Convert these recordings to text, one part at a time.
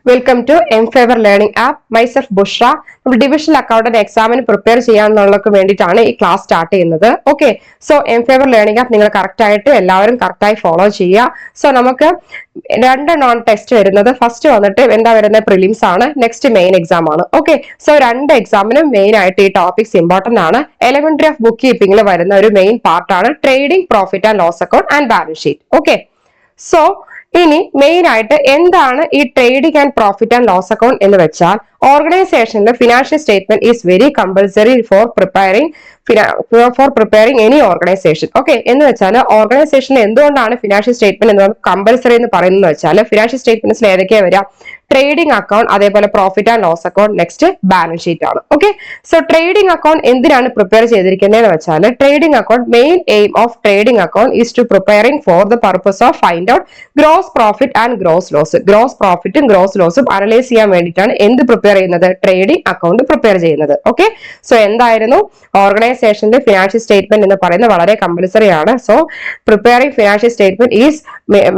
Welcome to M Favour Learning app. Myself Bushra. നമ്മൾ divisional accountant എക്സാമിന് prepare ചെയ്യാനുള്ളവർക്ക് വേണ്ടിയിട്ടാണ് ഈ ക്ലാസ് സ്റ്റാർട്ട് ചെയ്യുന്നത്. Okay, so M Favour Learning app നിങ്ങൾ കറക്റ്റ് ആയിട്ട് എല്ലാവരും കറക്റ്റായി ഫോളോ ചെയ്യുക. സോ നമുക്ക് രണ്ട് നോൺ ടെസ്റ്റ് വരുന്നത്, ഫസ്റ്റ് വന്നിട്ട് എന്താ വരുന്നത്, പ്രിലിംസ് ആണ്, നെക്സ്റ്റ് മെയിൻ എക്സാം ആണ്. ഓക്കെ, സോ രണ്ട് എക്സാമിനും മെയിൻ ആയിട്ട് ഈ ടോപ്പിക്സ് ഇമ്പോർട്ടന്റ് ആണ്. എലിമെന്ററി ഓഫ് ബുക്ക് കീപ്പിംഗിൽ വരുന്ന ഒരു മെയിൻ പാർട്ടാണ് trading, profit and loss account and balance sheet. Okay, so ഇനി മെയിൻ ആയിട്ട് എന്താണ് ഈ trading and profit and loss account എന്ന് വെച്ചാൽ, ഓർഗനൈസേഷനിൽ financial statement is very compulsory for preparing any organisation. Okay, എന്ന് വെച്ചാൽ ഓർഗനൈസേഷനിൽ എന്തുകൊണ്ടാണ് ഫിനാൻഷ്യൽ സ്റ്റേറ്റ്മെന്റ് എന്ന് കമ്പൽസറി എന്ന് പറയുന്നത് വെച്ചാൽ, ഫിനാൻഷ്യൽ സ്റ്റേറ്റ്മെന്റ്സിൽ ഏതൊക്കെയാ വരിക, ട്രേഡിംഗ് അക്കൗണ്ട്, അതേപോലെ profit and loss account, next balance sheet ആണ്. ഓക്കെ, സോ ട്രേഡിംഗ് അക്കൗണ്ട് എന്തിനാണ് പ്രിപ്പയർ ചെയ്തിരിക്കുന്നതെന്ന് വെച്ചാൽ, trading account main aim of trading account is to preparing for the purpose of find out gross profit and gross loss. Gross പ്രോഫിറ്റും gross ലോസും analyse ചെയ്യാൻ വേണ്ടിയിട്ടാണ് എന്ത് prepare ചെയ്യുന്നത്, ട്രേഡിംഗ് അക്കൗണ്ട് പ്രിപ്പയർ ചെയ്യുന്നത്. ഓക്കെ, സോ എന്തായിരുന്നു, ഓർഗനൈസേഷന്റെ ഫിനാൻഷ്യൽ സ്റ്റേറ്റ്മെന്റ് എന്ന് പറയുന്നത് വളരെ കമ്പൽസറി ആണ്. So preparing financial statement is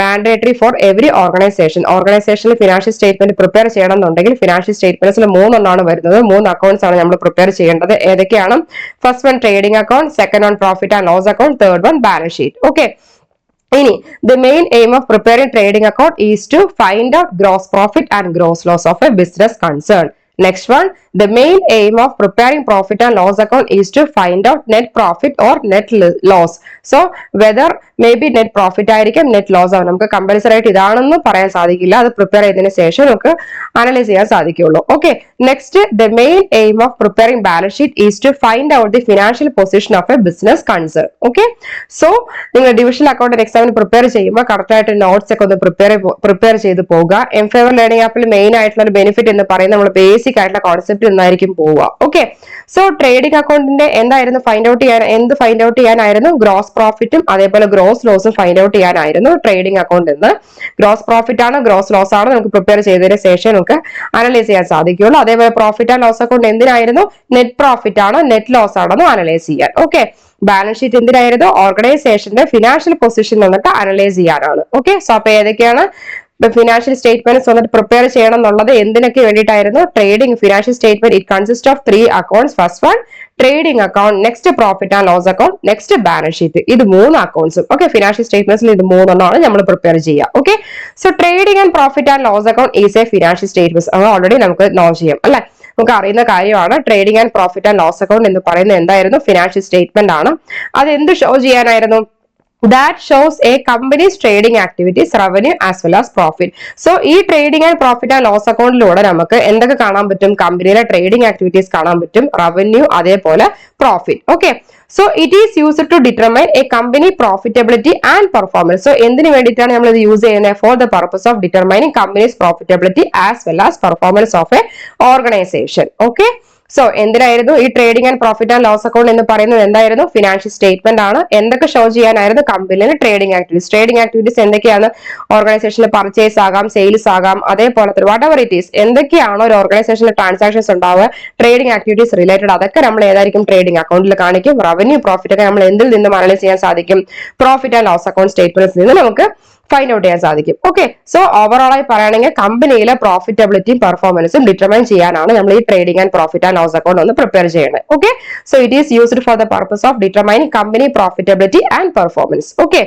mandatory for every organisation. ഓർഗനൈസേഷനിൽ ഫിനാൻഷ്യൽ സ്റ്റേറ്റ്മെന്റ് പ്രിപ്പയർ ചെയ്യണം എന്നുണ്ടെങ്കിൽ ഫിനാൻഷ്യൽ സ്റ്റേറ്റ്മെന്റ്സിൽ മൂന്നെണ്ണമാണ് വരുന്നത്. 3 അക്കൗണ്ട്സ് ആണ് നമ്മൾ പ്രിപ്പയർ ചെയ്യേണ്ടത്. ഏതൊക്കെയാണ്, first one trading account, second one profit and loss account, third one balance sheet. Okay, ഇനി the main aim of preparing trading account is to find out gross profit and gross loss of a business concern. Next one, the main aim of preparing profit and loss account is to find out net profit or net loss. So whether maybe net profit ആയിരിക്കും, net loss ആവും. നമുക്ക് compulsory ആയിട്ട് ഇതാണെന്ന് പറയാൻ സാധിക്കില്ല. അത് prepare ചെയ്തതിനു ശേഷം നമുക്ക് അനലൈസ് ചെയ്യാൻ സാധിക്കുള്ളൂ. Okay, next, the main aim of preparing balance sheet is to find out the financial position of a business concern. Okay, so നിങ്ങൾ ഡിവിഷണൽ അക്കൗണ്ട് എക്സാമിന് പ്രിപ്പയർ ചെയ്യുമ്പോൾ കറക്റ്റ് ആയിട്ട് നോട്ട്സ് ഒക്കെ ഒന്ന് പ്രിപ്പയർ ചെയ്ത് പോകുക. എം ഫേവർ ലേണിംഗ് ആപ്പിൽ main ആയിട്ടുള്ള ഒരു ബെനിഫിറ്റ് എന്ന് പറയുന്നത് നമ്മൾ ബേസിക് ആയിട്ടുള്ള കോൺസെപ്റ്റ് എന്നായിരിക്കും പോവുക. ഓക്കെ, സോ ട്രേഡിംഗ് അക്കൗണ്ടിന്റെ എന്തായിരുന്നു ഫൈൻഡ് ഔട്ട് ചെയ്യാനായിരുന്നു, ഗ്രോസ് പ്രോഫിറ്റും അതേപോലെ ഗ്രോസ് ലോസും ഫൈൻഡ് ഔട്ട് ചെയ്യാനായിരുന്നു ട്രേഡിംഗ് അക്കൗണ്ട് എന്ന്. ഗ്രോസ് പ്രോഫിറ്റ് ആണ്, ഗ്രോസ് ലോസ് ആണ് നമുക്ക് പ്രിപ്പയർ ചെയ്തതിന് ശേഷം നമുക്ക് അനലൈസ് ചെയ്യാൻ സാധിക്കുള്ളൂ. അതേപോലെ പ്രോഫിറ്റ് ആൻഡ് ലോസ് അക്കൗണ്ട് എന്തിനായിരുന്നു, നെറ്റ് പ്രോഫിറ്റ് ആണോ നെറ്റ് ലോസ് ആണോ അനലൈസ് ചെയ്യാൻ. ഓക്കെ, ബാലൻസ് ഷീറ്റ് എന്തിനായിരുന്നു, ഓർഗനൈസേഷന്റെ ഫിനാൻഷ്യൽ പൊസിഷൻ വന്നിട്ട് അനലൈസ് ചെയ്യാനാണ്. ഓക്കെ, സോ അപ്പൊ ഏതൊക്കെയാണ് ഫിനാൻഷ്യൽ സ്റ്റേറ്റ്മെന്റ്സ് വന്നിട്ട് പ്രിപ്പയർ ചെയ്യണം എന്നുള്ളത് എന്തിനൊക്കെ വേണ്ടിയിട്ടായിരുന്നു, trading financial statement it consist of 3 accounts. First one trading account, next profit and loss account, next balance sheet. ഇത് 3 അക്കൗണ്ട്സും. ഓക്കെ, ഫിനാൻഷ്യൽ സ്റ്റേറ്റ്മെന്റ്സിൽ ഇത് 3 നമ്മൾ പ്രിപ്പയർ ചെയ്യുക. Okay, so trading and profit and loss account is a financial statements. അത് already നമുക്ക് know ചെയ്യാം അല്ലെ, നമുക്ക് അറിയുന്ന കാര്യമാണ്. Trading and profit and loss account എന്ന് പറയുന്നത് എന്തായിരുന്നു, ഫിനാൻഷ്യൽ സ്റ്റേറ്റ്മെന്റ് ആണ്. അത് എന്ത് ഷോ ചെയ്യാനായിരുന്നു, that shows a company's trading activities, revenue as well as profit. So ഈ trading and profit and loss അക്കൗണ്ടിലൂടെ നമുക്ക് എന്തൊക്കെ കാണാൻ പറ്റും, കമ്പനിയുടെ ട്രേഡിംഗ് ആക്ടിവിറ്റീസ് കാണാൻ പറ്റും, റവന്യൂ അതേപോലെ profit. Okay, so it is used to determine a company profitability and performance. So എന്തിനു വേണ്ടിയിട്ടാണ് നമ്മൾ ഇത് യൂസ് ചെയ്യുന്നത്, for the purpose of determining companies profitability as well as performance of a organisation. Okay, so എന്തിനായിരുന്നു ഈ trading and profit and loss account എന്ന് പറയുന്നത്, എന്തായിരുന്നു, ഫിനാൻഷ്യൽ സ്റ്റേറ്റ്മെന്റ് ആണ്. എന്തൊക്കെ ഷോ ചെയ്യാനായിരുന്നു, കമ്പനിയിലെ ട്രേഡിംഗ് ആക്ടിവിറ്റീസ് എന്തൊക്കെയാണ്, ഓർഗനൈസേഷനിൽ പർച്ചേസ് ആകാം, സെയിൽസ് ആകാം, അതേപോലെ വാട്ട് എവർ ഇറ്റ് ഈസ് എന്തൊക്കെയാണോ ഒരു ഓർഗനൈസേഷനിൽ ട്രാൻസാക്ഷൻസ് ഉണ്ടാവുക, ട്രേഡിംഗ് ആക്ടിവിറ്റീസ് റിലേറ്റഡ്, അതൊക്കെ നമ്മൾ ഏതായിരിക്കും ട്രേഡിംഗ് അക്കൗണ്ടിൽ കാണിക്കും. റവന്യൂ പ്രോഫിറ്റ് ഒക്കെ നമ്മൾ എന്തിൽ നിന്നും അനലൈസ് ചെയ്യാൻ സാധിക്കും, പ്രോഫിറ്റ് ആൻഡ് ലോസ് അക്കൗണ്ട് സ്റ്റേറ്റ്മെന്റ്സിൽ നിന്ന് നമുക്ക് ഫൈൻഡ് ഔട്ട് ചെയ്യാൻ സാധിക്കും. ഓക്കെ, സോ ഓവറോൾ ആയി പറയുകയാണെങ്കിൽ കമ്പനിയിലെ പ്രോഫിറ്റബിലിറ്റിയും പെർഫോമൻസും ഡിറ്റർമൈൻ ചെയ്യാനാണ് നമ്മൾ ഈ trading and profit and loss account ഒന്ന് പ്രിപ്പയർ ചെയ്യണത്. Okay, so it is used for the purpose of determining company profitability and performance. Okay,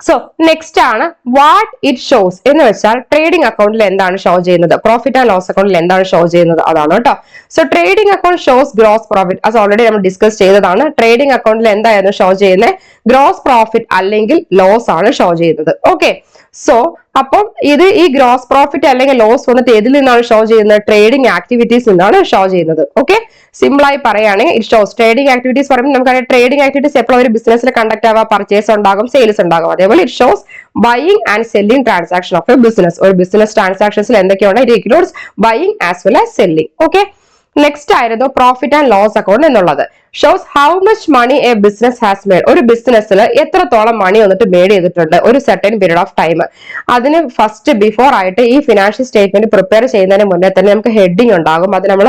so next ആണ് വാട്ട് ഇറ്റ് ഷോസ് എന്ന് വെച്ചാൽ, ട്രേഡിംഗ് അക്കൗണ്ടിൽ എന്താണ് ഷോ ചെയ്യുന്നത്, പ്രോഫിറ്റ് ആൻഡ് ലോസ് അക്കൗണ്ടിൽ എന്താണ് ഷോ ചെയ്യുന്നത്, അതാണ് കേട്ടോ. So trading account shows gross profit. അത് ഓൾറെഡി നമ്മൾ ഡിസ്കസ് ചെയ്തതാണ്. ട്രേഡിംഗ് അക്കൗണ്ടിൽ എന്തായിരുന്നു ഷോ ചെയ്യുന്നത്, ഗ്രോസ് പ്രോഫിറ്റ് അല്ലെങ്കിൽ ലോസ് ആണ് ഷോ ചെയ്യുന്നത്. ഓക്കെ, സോ അപ്പം ഇത് ഈ ഗ്രോസ് പ്രോഫിറ്റ് അല്ലെങ്കിൽ ലോസ് വന്നിട്ട് ഏതിൽ നിന്നാണ് ഷോ ചെയ്യുന്നത്, ട്രേഡിംഗ് ആക്ടിവിറ്റീസ് നിന്നാണ് ഷോ ചെയ്യുന്നത്. ഓക്കെ, സിമ്പിൾ ആയി പറയുകയാണെങ്കിൽ ഇറ്റ് ഷോസ് ട്രേഡിംഗ് ആക്ടിവിറ്റീസ് പറയുമ്പോൾ നമുക്കറിയാം ട്രേഡിംഗ് ആക്ടിവിറ്റീസ് എപ്പോഴും ഒരു ബിസിനസ്സിൽ കണ്ടക്ട് ആവാം, പർച്ചേസ് ഉണ്ടാകും, സെയിൽസ് ഉണ്ടാകും. അതേപോലെ it shows buying and selling transaction of a business. ഒരു ബിസിനസ് ട്രാൻസാക്ഷൻസിൽ എന്തൊക്കെയാണ്, it includes buying as well as selling. Okay, next ആയിരുന്നു പ്രോഫിറ്റ് ആൻഡ് ലോസ് അക്കൗണ്ട് എന്നുള്ളത്. Shows how much money a business has made. ഒരു ബിസിനസ്സിൽ എത്രത്തോളം money വന്നിട്ട് made ചെയ്തിട്ടുണ്ട് ഒരു സെർട്ടൻ പീരീഡ് ഓഫ് ടൈം. അതിന് ഫസ്റ്റ് ബിഫോർ ആയിട്ട് ഈ ഫിനാൻഷ്യൽ സ്റ്റേറ്റ്മെന്റ് പ്രിപ്പയർ ചെയ്യുന്നതിന് മുന്നേ തന്നെ നമുക്ക് ഹെഡിങ് ഉണ്ടാകും. അത് നമ്മൾ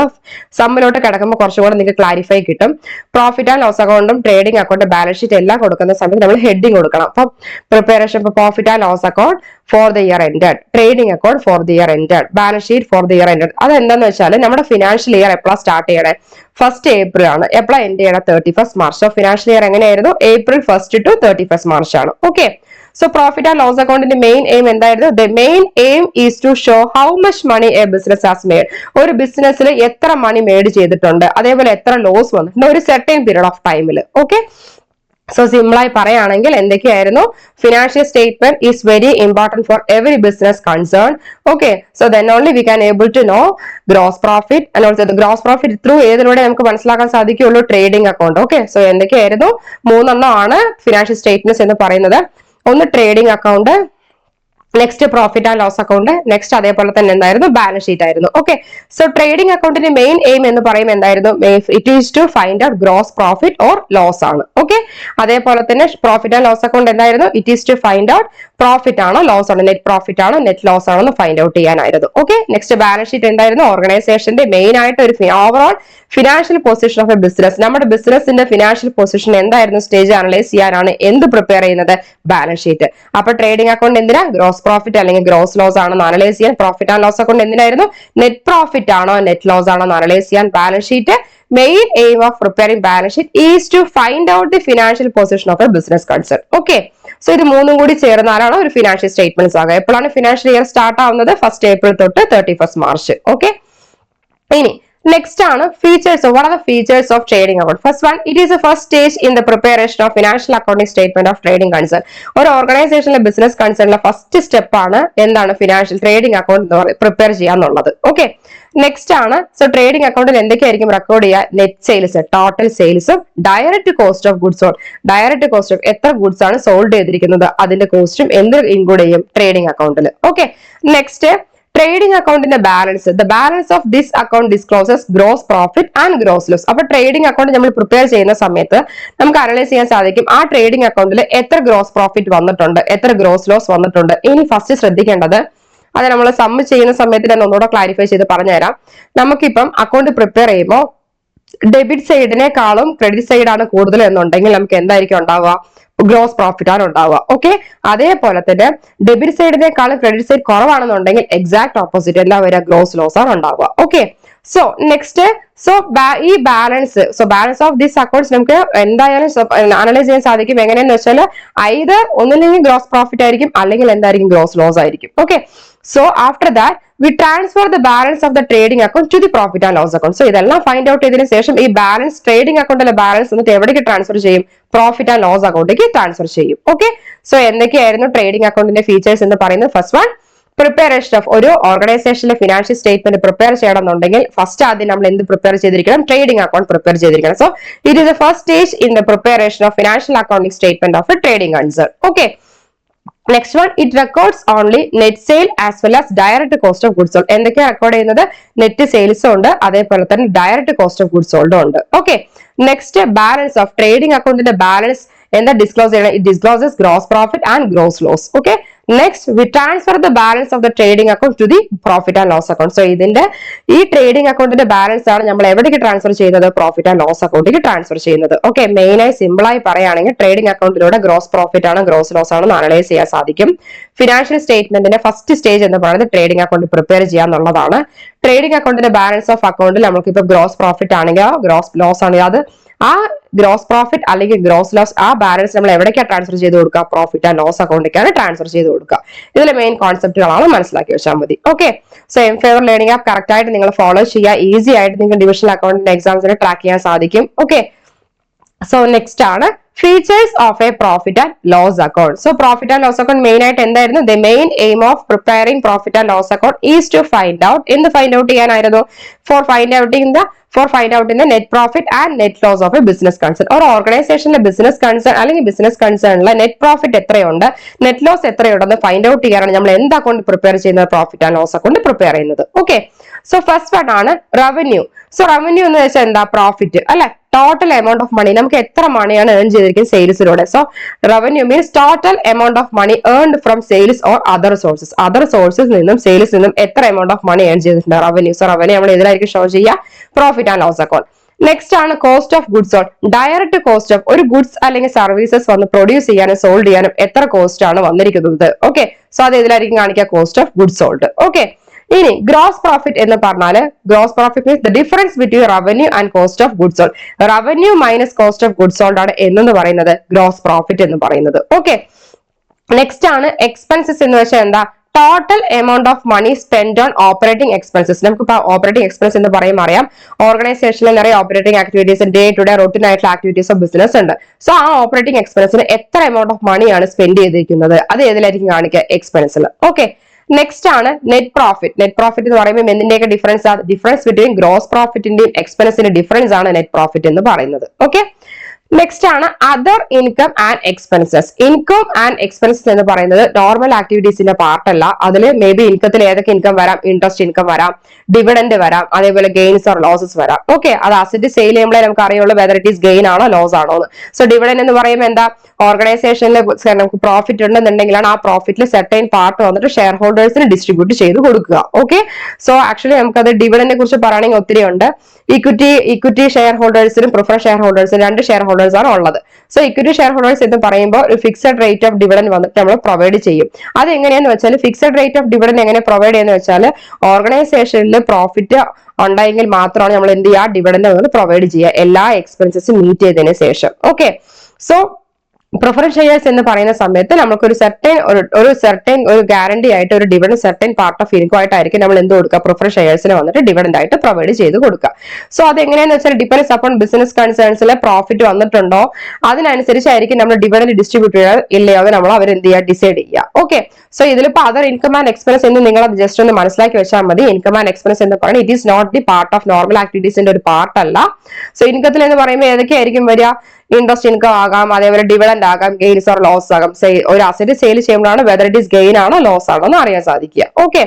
സമ്മിലോട്ട് കിടക്കുമ്പോൾ കുറച്ചും കൂടെ നിങ്ങൾക്ക് ക്ലാരിഫൈ കിട്ടും. പ്രോഫിറ്റ് ആൻഡ് ലോസ് അക്കൗണ്ടും ട്രേഡിംഗ് അക്കൗണ്ട് ബാലൻസ് ഷീറ്റ് എല്ലാം കൊടുക്കുന്ന സമയത്ത് നമ്മൾ ഹെഡിങ് കൊടുക്കണം. അപ്പൊ preparation profit and loss account for the year ended, trading account for the year ended, balance sheet for the year ended. അതെന്താന്ന് വെച്ചാൽ നമ്മുടെ ഫിനാൻഷ്യൽ ഇയർ എപ്പോഴാണ് സ്റ്റാർട്ട് ചെയ്യണേ? 1st April ആണ്. എപ്പോഴാണ് എൻഡ് ചെയ്യണം? 31st March. So financial year എങ്ങനെയായിരുന്നു? April 1st to 31st March ആണ്. Okay. So profit and loss അക്കൗണ്ടിന്റെ മെയിൻ എയിം എന്തായിരുന്നു? The main aim is to show how much money a business has made. ഒരു ബിസിനസ്സിൽ എത്ര മണി made ചെയ്തിട്ടുണ്ട്, അതേപോലെ എത്ര ലോസ് വന്നിട്ടുണ്ട് ഒരു സെർട്ടൻ പീരീഡ് ഓഫ് ടൈമിൽ. ഓക്കെ. സോ സിമ്പിളായി പറയുകയാണെങ്കിൽ എന്തൊക്കെയായിരുന്നു? Financial statement is very important for every business concern. Okay. So then only we can able to know gross profit and also gross profit through ഏതിലൂടെ നമുക്ക് മനസ്സിലാക്കാൻ സാധിക്കുള്ളൂ? Trading account. ഓക്കെ. സോ എന്തൊക്കെയായിരുന്നു? 3 ആണ് financial statements എന്ന് പറയുന്നത്. ഒന്ന് trading account, next profit and loss account, next അതേപോലെ തന്നെ എന്തായിരുന്നു? ബാലൻസ് ഷീറ്റ് ആയിരുന്നു. ഓക്കെ. സോ ട്രേഡിംഗ് അക്കൗണ്ടിന്റെ മെയിൻ എയിം എന്ന് പറയുമ്പോൾ എന്തായിരുന്നു? It is to find out gross profit or loss ആണ്. ഓക്കെ. അതേപോലെ തന്നെ പ്രോഫിറ്റ് ആൻഡ് ലോസ് അക്കൗണ്ട് എന്തായിരുന്നു? It is to find out profit ആണോ ലോസ് ആണോ, നെറ്റ് പ്രോഫിറ്റ് ആണോ നെറ്റ് ലോസ് ആണോ എന്ന് ഫൈൻഡ് ഔട്ട് ചെയ്യാനായിരുന്നു. ഓക്കെ. നെക്സ്റ്റ് ബാലൻസ് ഷീറ്റ് എന്തായിരുന്നു? ഓർഗനൈസേഷന്റെ മെയിൻ ആയിട്ട് ഒരു overall financial position of a business. നമ്മുടെ ബിസിനസിന്റെ ഫിനാൻഷ്യൽ പൊസിഷൻ എന്തായിരുന്നു സ്റ്റേജ് അനലൈസ് ചെയ്യാനാണ് എന്ത് പ്രിപ്പയർ ചെയ്യുന്നത്? Balance sheet. അപ്പൊ ട്രേഡിംഗ് അക്കൗണ്ട് എന്തിനാ? ഗ്രോസ് പ്രോഫിറ്റ് അല്ലെങ്കിൽ ഗ്രോസ് ലോസ് ആണെന്ന് അനലൈസ് ചെയ്യാൻ. പ്രോഫിറ്റ് ആൻഡ് ലോസ് അക്കൗണ്ട് എന്തിനായിരുന്നു? നെറ്റ് പ്രോഫിറ്റ് ആണോ നെറ്റ് ലോസ് ആണോ എന്ന് അനലൈസ് ചെയ്യാൻ. Balance sheet main aim of preparing balance sheet is to find out the financial position of a business concern. Okay. So ഇത് 3 കൂടി ചേർന്നാലാണ് ഒരു financial statements ആകുക. എപ്പോഴാണ് ഫിനാൻഷ്യൽ ഇയർ സ്റ്റാർട്ട് ആവുന്നത്? 1st April തൊട്ട് 31st March. ഓക്കെ. ഇനി next ആണ് features. What are the features of trading account? First one, it is a first stage in the preparation of financial accounting statement of trading concern. ഒരു ഓർഗനൈസേഷനിലെ business കൺസേണിലെ first step ആണ് എന്താണ്? Financial trading account prepare ചെയ്യാന്നുള്ളത്. Okay. Next ആണ്, so trading അക്കൗണ്ടിൽ എന്തൊക്കെയായിരിക്കും record ചെയ്യുക? നെറ്റ് സെയിൽസ്, ടോട്ടൽ സെയിൽസും direct cost of goods sold. Direct cost of എത്ര ഗുഡ്സ് ആണ് സോൾഡ് ചെയ്തിരിക്കുന്നത് അതിന്റെ കോസ്റ്റും എന്ത് ഇൻക്ലൂഡ് ചെയ്യും? ട്രേഡിംഗ് അക്കൗണ്ടിൽ. ഓക്കെ. നെക്സ്റ്റ് ട്രേഡിംഗ് അക്കൗണ്ടിന്റെ balance. The balance of this account discloses gross profit and gross loss. അപ്പൊ ട്രേഡിംഗ് അക്കൗണ്ട് നമ്മൾ പ്രിപ്പയർ ചെയ്യുന്ന സമയത്ത് നമുക്ക് അനലൈസ് ചെയ്യാൻ സാധിക്കും ആ ട്രേഡിംഗ് അക്കൗണ്ടിൽ എത്ര ഗ്രോസ് പ്രോഫിറ്റ് വന്നിട്ടുണ്ട്, എത്ര ഗ്രോസ് ലോസ് വന്നിട്ടുണ്ട്. ഇനി ഫസ്റ്റ് ശ്രദ്ധിക്കേണ്ടത്, അത് നമ്മൾ സമ്മ് ചെയ്യുന്ന സമയത്ത് ഞാൻ ഒന്നുകൂടെ ക്ലാരിഫൈ ചെയ്ത് പറഞ്ഞുതരാം. നമുക്കിപ്പം അക്കൗണ്ട് പ്രിപ്പയർ ചെയ്യുമ്പോൾ ഡെബിറ്റ് സൈഡിനേക്കാളും ക്രെഡിറ്റ് സൈഡാണ് കൂടുതൽ എന്നുണ്ടെങ്കിൽ നമുക്ക് എന്തായിരിക്കും ഉണ്ടാവുക? ഗ്രോസ് പ്രോഫിറ്റ് ആണ് ഉണ്ടാവുക. ഓക്കെ. അതേപോലെ തന്നെ ഡെബിറ്റ് സൈഡിനേക്കാളും ക്രെഡിറ്റ് സൈഡ് കുറവാണെന്നുണ്ടെങ്കിൽ എക്സാക്ട് ഓപ്പോസിറ്റ് എന്താ വരിക? ഗ്രോസ് ലോസ് ആണ് ഉണ്ടാവുക. ഓക്കെ. സോ നെക്സ്റ്റ്, സോ ഈ balance, so balance of this accounts നമുക്ക് എന്തായാലും അനലൈസ് ചെയ്യാൻ സാധിക്കും. എങ്ങനെയെന്ന് വെച്ചാൽ ഐദർ ഒന്നില്ലെങ്കിൽ ഗ്രോസ് പ്രോഫിറ്റ് ആയിരിക്കും, അല്ലെങ്കിൽ എന്തായിരിക്കും? ഗ്രോസ് ലോസ് ആയിരിക്കും. Okay. So after that we transfer the balance of the trading account to the profit and loss account. So ഇതെല്ലാം ഫൈൻഡ് ഔട്ട് ചെയ്തതിനു ശേഷം ഈ ബാലൻസ് ട്രേഡിംഗ് അക്കൗണ്ടിലെ ബാലൻസ് എന്നിട്ട് എവിടേക്ക് ട്രാൻസ്ഫർ ചെയ്യും? പ്രോഫിറ്റ് ആൻഡ് ലോസ് അക്കൗണ്ടിലേക്ക് ട്രാൻസ്ഫർ ചെയ്യും. ഓക്കെ. സോ എന്തൊക്കെയായിരുന്നു ട്രേഡിംഗ് അക്കൗണ്ടിന്റെ ഫീച്ചേഴ്സ് എന്ന് പറയുന്നത്? ഫസ്റ്റ് വൺ, പ്രിപ്പറേഷൻ ഓഫ് ഒരു ഓർഗനൈസേഷനിലെ ഫിനാൻഷ്യൽ സ്റ്റേറ്റ്മെന്റ് പ്രിപ്പയർ ചെയ്യണമെന്നുണ്ടെങ്കിൽ ഫസ്റ്റ് ആദ്യം നമ്മൾ എന്ത് പ്രിപ്പയർ ചെയ്തിരിക്കണം? ട്രേഡിംഗ് അക്കൗണ്ട് പ്രിപ്പയർ ചെയ്തിരിക്കണം. So it is the first stage in the preparation of financial accounting statement of A trading concern. Okay. Next one, it records only net sale as well as direct cost of goods sold. എന്തൊക്കെയാണ് record ചെയ്യുന്നത്? Net സെയിൽസും ഉണ്ട്, അതേപോലെ തന്നെ direct cost of goods സോൾഡും ഉണ്ട്. Okay. Next, balance of trading അക്കൗണ്ടിന്റെ balance എന്താ ഡിസ്ക്ലോസ് ചെയ്യണം? It discloses gross profit and gross loss. Okay. Next, we transfer the balance of the trading account to the profit and loss account. So ഇതിന്റെ ഈ trading അക്കൗണ്ടിന്റെ balance ആണ് നമ്മൾ എവിടേക്ക് transfer ചെയ്യുന്നത്? പ്രോഫിറ്റ് ആൻഡ് ലോസ് അക്കൗണ്ടിലേക്ക് transfer ചെയ്യുന്നത്. Okay. Main ആയി സിമ്പിൾ ആയി പറയുകയാണെങ്കിൽ ട്രേഡിംഗ് അക്കൗണ്ടിലൂടെ ഗ്രോസ് പ്രോഫിറ്റ് ആണ് ഗ്രോസ് ലോസ് ആണെന്ന് അനലൈസ് ചെയ്യാൻ സാധിക്കും. ഫിനാൻഷ്യൽ സ്റ്റേറ്റ്മെന്റിന്റെ ഫസ്റ്റ് സ്റ്റേജ് എന്ന് പറയുന്നത് ട്രേഡിംഗ് അക്കൗണ്ട് പ്രിപ്പയർ ചെയ്യാന്നുള്ളതാണ്. ട്രേഡിംഗ് അക്കൗണ്ടിന്റെ ബാലൻസ് ഓഫ് അക്കൗണ്ടിൽ നമുക്ക് ഇപ്പൊ ഗ്രോസ് പ്രോഫിറ്റ് ആണെങ്കിൽ ഗ്രോസ് ലോസ് ആണെങ്കിൽ അത് ആ ഗ്രോസ് പ്രോഫിറ്റ് അല്ലെങ്കിൽ ഗ്രോസ് ലോസ് ആ ബാലൻസ് നമ്മൾ എവിടേക്കാണ് ട്രാൻസ്ഫർ ചെയ്ത് കൊടുക്കുക? പ്രോഫിറ്റ് ആൻഡ് ലോസ് അക്കൗണ്ടിലേക്കാണ് ട്രാൻസ്ഫർ ചെയ്ത് കൊടുക്കുക. ഇതിലെ മെയിൻ കോൺസെപ്റ്റുകളാണ് മനസ്സിലാക്കി വെച്ചാൽ മതി. Okay. So M-Favor learning app correct ആയിട്ട് നിങ്ങൾ ഫോളോ ചെയ്യുക. ഈസി ആയിട്ട് നിങ്ങൾക്ക് ഡിവിഷണൽ അക്കൗണ്ടിന്റെ എക്സാംസിന് ട്രാക്ക് ചെയ്യാൻ സാധിക്കും. ഓക്കെ. സോ നെക്സ്റ്റ് ആണ് features of a profit and loss account. So profit and loss account main ആയിട്ട് എന്തായിരുന്നു? The main aim of preparing profit and loss account is to find out. എന്ത് find out ചെയ്യാനായിരുന്നു? For find outing the for find out in net profit and net loss of a business concern. ഒരു ഓർഗനൈസേഷനിലെ business concern അല്ലെങ്കിൽ business കൺസേണിലെ net profit എത്രയുണ്ട്, net loss എത്രയുണ്ടെന്ന് find out ചെയ്യാനാണ് നമ്മൾ എന്ത് അക്കൗണ്ട് പ്രിപ്പയർ ചെയ്യുന്നത്, profit and loss account prepare ചെയ്യുന്നത്. ഓക്കെ, സോ ഫസ്റ്റ് വൺ ആണ് റവന്യൂ. സോ റവന്യൂ എന്ന് വെച്ചാൽ എന്താ, പ്രോഫിറ്റ് അല്ലെ, ടോട്ടൽ എമൗണ്ട് ഓഫ് മണി, നമുക്ക് എത്ര മണിയാണ് ഏൺ ചെയ്തിരിക്കുന്നത് സെയിൽസിലൂടെ. So revenue means total amount of money earned from sales or other sources. Other sources നിന്നും സെയിൽസ് നിന്നും എത്ര എമൗണ്ട് ഓഫ് മണി ഏൺ ചെയ്തിട്ടുണ്ട്, റവന്യൂ. സോ റവന്യൂ നമ്മൾ ഇതിലായിരിക്കും ഷോ ചെയ്യുക, profit and loss account. Next ആണ് cost of goods sold. Direct cost of ഒരു goods അല്ലെങ്കിൽ സർവീസസ് വന്ന് പ്രൊഡ്യൂസ് ചെയ്യാനും സോൾഡ് ചെയ്യാനും എത്ര കോസ്റ്റ് ആണ് വന്നിരിക്കുന്നത്. ഓക്കെ, സോ അത് ഇതിലായിരിക്കും കാണിക്കുക, cost of goods sold. Okay, ഇനി ഗ്രോസ് പ്രോഫിറ്റ് എന്ന് പറഞ്ഞാല്, gross profit means the difference between revenue and cost of goods sold. Revenue minus cost of goods sold ആണ് എന്ന് പറയുന്നത് ഗ്രോസ് പ്രോഫിറ്റ് എന്ന് പറയുന്നത്. ഓക്കെ, നെക്സ്റ്റ് ആണ് എക്സ്പെൻസസ് എന്ന് വെച്ചാൽ എന്താ, total amount of money spend on operating expenses. നമുക്ക് ഓപ്പറേറ്റിംഗ് എക്സ്പെൻസ് എന്ന് പറയുമ്പോൾ അറിയാം, ഓർഗനൈസേഷനിൽ നിറയെ operating activities, day to day routine ആയിട്ടുള്ള ആക്ടിവിറ്റീസ് ഓഫ് ബിസിനസ് ഉണ്ട്. സോ ആ ഓപ്പറേറ്റിംഗ് എക്സ്പെൻസിന് എത്ര എമൗണ്ട് ഓഫ് മണിയാണ് സ്പെൻഡ് ചെയ്തിരിക്കുന്നത്, അത് ഏതിലായിരിക്കും കാണിക്കുക, എക്സ്പെൻസിൽ. ഓക്കെ, നെക്സ്റ്റ് ആണ് നെറ്റ് പ്രോഫിറ്റ്. നെറ്റ് പ്രോഫിറ്റ് എന്ന് പറയുമ്പോൾ എന്തിന്റെയൊക്കെ ഡിഫറൻസ് ആണ്, ഡിഫറൻസ് ബിറ്റ്വീൻ ഗ്രോസ് പ്രോഫിറ്റിന്റെയും എക്സ്പെൻസിന്റെ ഡിഫറൻസ് ആണ് നെറ്റ് പ്രോഫിറ്റ് എന്ന് പറയുന്നത്. ഓക്കെ, നെക്സ്റ്റ് ആണ് other income and expenses. Income and expenses എന്ന് പറയുന്നത് നോർമൽ ആക്ടിവിറ്റീസിന്റെ പാർട്ടല്ല. അതിൽ മേ ബി ഇൻകത്തിൽ ഏതൊക്കെ ഇൻകം വരാം, ഇൻട്രസ്റ്റ് ഇൻകം വരാം, ഡിവിഡന്റ് വരാം, അതേപോലെ ഗെയിൻസ് ഓർ ലോസസ് വരാം. ഓക്കെ, അത് അസറ്റ് സെയിൽ ചെയ്യുമ്പോഴേ നമുക്ക് അറിയുള്ളൂ വെദർ ഇറ്റ് ഈസ് ഗെയിൻ ആണോ ലോസ് ആണോ എന്ന്. സോ ഡിവിഡന്റ് എന്ന് പറയുമ്പോൾ എന്താ, ഓർഗനൈസേഷനിൽ നമുക്ക് പ്രോഫിറ്റ് ഉണ്ടെന്നുണ്ടെങ്കിലാണ് ആ പ്രോഫിറ്റിൽ സെർട്ടൈൻ പാർട്ട് വന്നിട്ട് ഷെയർ ഹോൾഡേഴ്സിന് ഡിസ്ട്രിബ്യൂട്ട് ചെയ്ത് കൊടുക്കുക. ഓക്കെ, സോ ആക്ച്വലി നമുക്കത് ഡിവിഡന്റിനെ കുറിച്ച് പറയുകയാണെങ്കിൽ ഒത്തിരി ഉണ്ട്. ഇക്വിറ്റി ഷെയർ ഹോൾഡേഴ്സിനും പ്രിഫറൻസ് ഷെയർ ഹോൾഡേഴ്സിനും രണ്ട് ഷെയർ ഹോൾഡേഴ്സ് ആണ് ഉള്ളത്. സോ ഇക്വിറ്റി ഷെയർ ഹോൾഡേഴ്സ് എന്ന് പറയുമ്പോൾ ഒരു ഫിക്സഡ് റേറ്റ് ഓഫ് ഡിവിഡന്റ് വന്നിട്ട് നമ്മൾ പ്രൊവൈഡ് ചെയ്യും. അത് എങ്ങനെയാന്ന് വെച്ചാൽ, ഫിക്സഡ് റേറ്റ് ഓഫ് ഡിവിഡന്റ് എങ്ങനെ പ്രൊവൈഡ് ചെയ്യുന്ന വെച്ചാൽ, ഓർഗനൈസേഷനിൽ പ്രോഫിറ്റ് ഉണ്ടായെങ്കിൽ മാത്രമാണ് നമ്മൾ എന്ത് ചെയ്യുക, ഡിവിഡന്റ് പ്രൊവൈഡ് ചെയ്യുക, എല്ലാ എക്സ്പെൻസസും മീറ്റ് ചെയ്തതിനു ശേഷം. ഓക്കെ, സോ പ്രിഫറൻസ് ഷെയർസ് എന്ന് പറയുന്ന സമയത്ത് നമുക്ക് ഒരു സെർട്ടൈൻ ഒരു ഗ്യാരണ്ടി ആയിട്ട് ഒരു dividend certain part of income ആയിട്ടായിരിക്കും നമ്മൾ എന്ത് കൊടുക്കുക, പ്രിഫറൻസ് ഷെയർസിന് വന്നിട്ട് ഡിവിഡന്റ് ആയിട്ട് പ്രൊവൈഡ് ചെയ്ത് കൊടുക്കുക. സോ അത് എങ്ങനെയാന്ന് വെച്ചാൽ ഡിപെൻഡ്സ് അപ്പോൺ ബിസിനസ് കൺസേൺസിലെ പ്രോഫിറ്റ് വന്നിട്ടുണ്ടോ അതിനനുസരിച്ചായിരിക്കും നമ്മൾ ഡിവിഡന്റ് ഡിസ്ട്രിബ്യൂട്ട് ചെയ്യുക ഇല്ലയോ എന്ന് നമ്മൾ അവർ എന്ത് ചെയ്യുക, ഡിസൈഡ് ചെയ്യുക. ഓക്കെ, സോ ഇതിലിപ്പോ അതർ ഇൻകം ആൻഡ് എക്സ്പെൻസ് എന്ന് നിങ്ങൾ അത് ജസ്റ്റ് ഒന്ന് മനസ്സിലാക്കി വെച്ചാൽ മതി. ഇൻകം ആൻഡ് എക്സ്പെൻസ് എന്ന് പറയുന്നത് it is not the part of normal ആക്ടിവിറ്റീസിന്റെ ഒരു പാർട്ട് അല്ല. സോ ഇൻകത്തിൽ എന്ന് പറയുമ്പോൾ ഏതൊക്കെയായിരിക്കും വരിക, ഇൻട്രസ്റ്റ് ഇൻകം ആകാം, അതേപോലെ ഡിവിഡന്റ് ആകാം, ഗെയിൻസ് ഓർ ലോസ് ആകാം. ഒരു അസറ്റ് സെയിൽ ചെയ്യുമ്പോഴാണ് വെദർ ഇറ്റ് ഈസ് ഗെയിൻ ആണോ ലോസ് ആണോ എന്ന് അറിയാൻ സാധിക്കുക. ഓക്കെ,